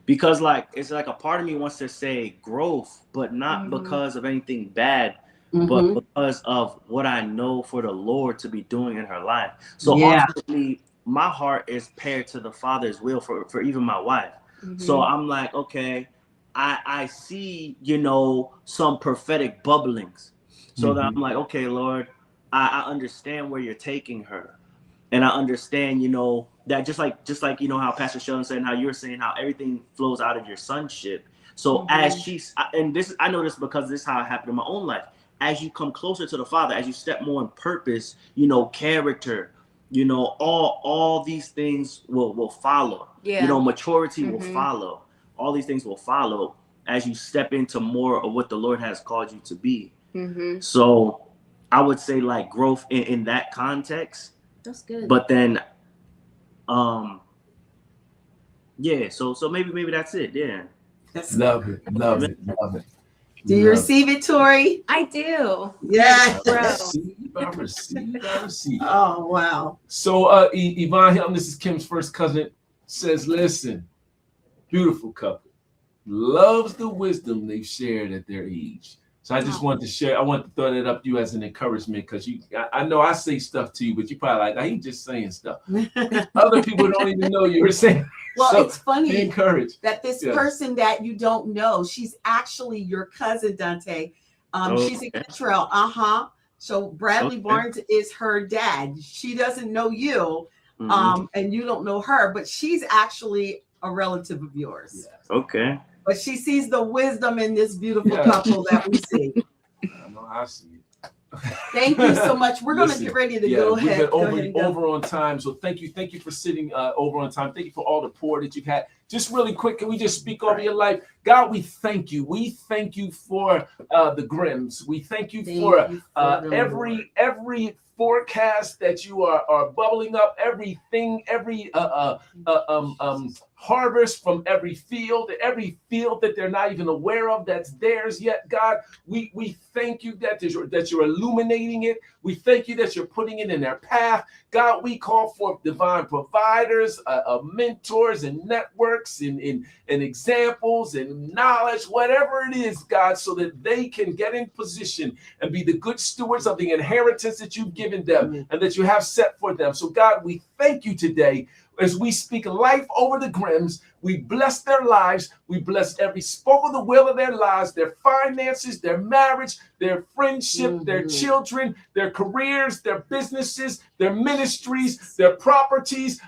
Because it's like a part of me wants to say growth, but not because of anything bad, but because of what I know for the Lord to be doing in her life. So ultimately, my heart is paired to the Father's will for even my wife. So I'm like, okay, I see, some prophetic bubblings. So that I'm like, okay, Lord, I understand where you're taking her. And I understand, that just like how Pastor Sheldon said, and how you were saying, how everything flows out of your sonship. So as I know this because this is how it happened in my own life. As you come closer to the Father, as you step more in purpose, character, you know, all these things will follow.
Yeah.
You know, maturity will follow. All these things will follow as you step into more of what the Lord has called you to be. So I would say like growth in that context.
That's good.
But then, yeah. So maybe that's it. Yeah.
Love it.
Do you receive it, Tori?
I do.
Yeah.
I receive.
Oh, wow.
So Yvonne Helm, this is Kim's first cousin, says, listen, beautiful couple, loves the wisdom they've shared at their age. So I just wanted to share, I want to throw that up to you as an encouragement, because I know I say stuff to you, but you probably like, I ain't just saying stuff. Other people don't even know you were saying.
Well,
so
it's funny
be encouraged.
that this person that you don't know, she's actually your cousin, Donte. She's in Cantrell. So Bradley Barnes is her dad. She doesn't know you, and you don't know her, but she's actually a relative of yours.
Yes.
Okay.
But she sees the wisdom in this beautiful couple that we see.
I know I see it.
Thank you so much. We're going to get ready to go ahead.
We've been over on time, so thank you for sitting over on time. Thank you for all the pour that you've had. Just really quick, can we just speak over your life? God, we thank you. We thank you for the Grimms. We thank you for every forecast that you are bubbling up, everything, every harvest from every field that they're not even aware of that's theirs yet. God, we thank you that you're illuminating it. We thank you that you're putting it in their path. God, we call forth divine providers, mentors and networks and examples and knowledge, whatever it is, God, so that they can get in position and be the good stewards of the inheritance that you've given them and that you have set for them. So God, we thank you today. As we speak life over the Grimms, we bless their lives. We bless every spoke of the will of their lives, their finances, their marriage, their friendship, their children, their careers, their businesses, their ministries, their properties,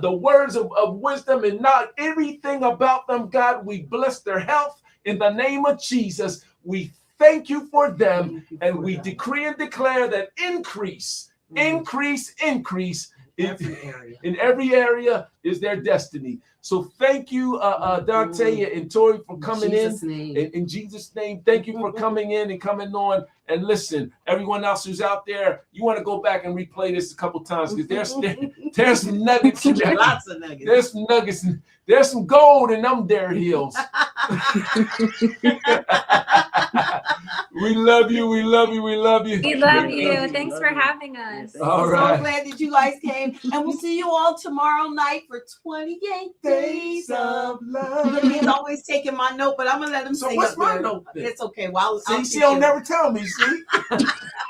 the words of wisdom and not everything about them. God, we bless their health in the name of Jesus. We thank you for them, and we decree and declare that increase in every area is their destiny. So thank you, Donte and Tori, for coming in Jesus' name. Thank you for coming in and coming on. And listen, everyone else who's out there, you want to go back and replay this a couple times, because there's some nuggets in there.
Lots of nuggets.
There's some nuggets. There's some gold in them there hills. We love you. We love you. We love you.
We love you. Thanks for having us.
All right.
So glad that you guys came. And we'll see you all tomorrow night for 28 Days of Love. He's always taking my note, but I'm going to let him sing.
What's my note then?
It's okay. Well,
she don't never tell me, see?
All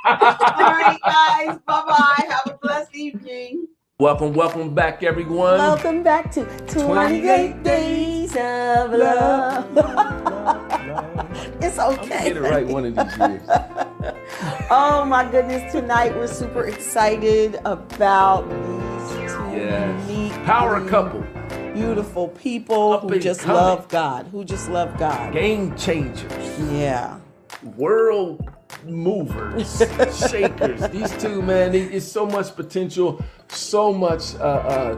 right, guys. Bye-bye. Have a blessed evening.
Welcome back, everyone.
Welcome back to 28 Days of Love. It's okay.
Get it right one of these years.
Oh my goodness, tonight we're super excited about these two unique
power couple.
Beautiful people who just love God.
Game changers.
Yeah.
World movers, shakers. These two, man, it's so much potential, so much. I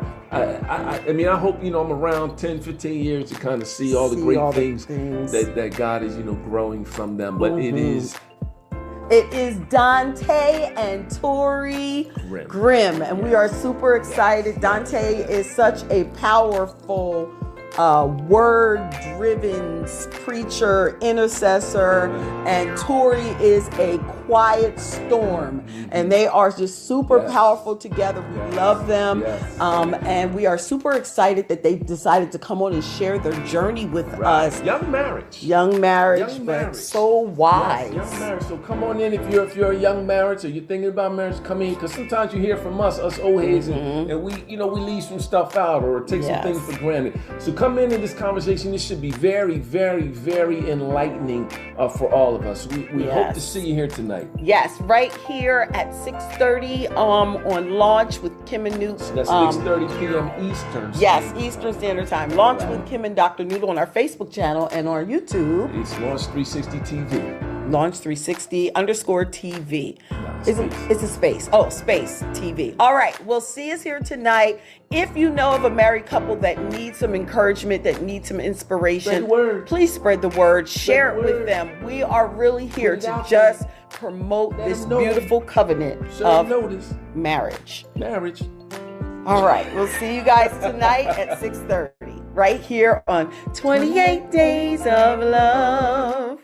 mean, I hope, I'm around 10, 15 years to kind of see all the great things that God is, growing from them. But it is
Donte and Tori Grimm, and we are super excited. Donte is such a powerful word-driven preacher, intercessor, and Tori is a quiet storm, and they are just super powerful together. We love them, and we are super excited that they decided to come on and share their journey with us.
Young marriage,
but so wise.
Young marriage. So come on in if you're a young marriage or you're thinking about marriage. Come in, because sometimes you hear from us old heads, and we we leave some stuff out or take some things for granted. So come in this conversation. This should be very, very, very enlightening for all of us. We hope to see you here tonight.
Yes, right here at 6:30 on Launch with Kim and Newt.
So that's 6:30 p.m. Eastern.
Yes, Eastern Standard Time. Launch with Kim and Dr. Newt on our Facebook channel and on YouTube.
It's Launch 360 TV.
Launch 360 _ TV.
No,
It's a space. Oh, space TV. All right. We'll see us here tonight. If you know of a married couple that needs some encouragement, that needs some inspiration,
Spread the word.
please spread the word. Share
the
it with
word.
them. We are really here
Put it
to
out
just
there.
promote
Let
this
them know.
beautiful covenant
So
of
notice
marriage.
marriage.
All right. We'll see you guys tonight at 6:30 right here on 28 Days of Love.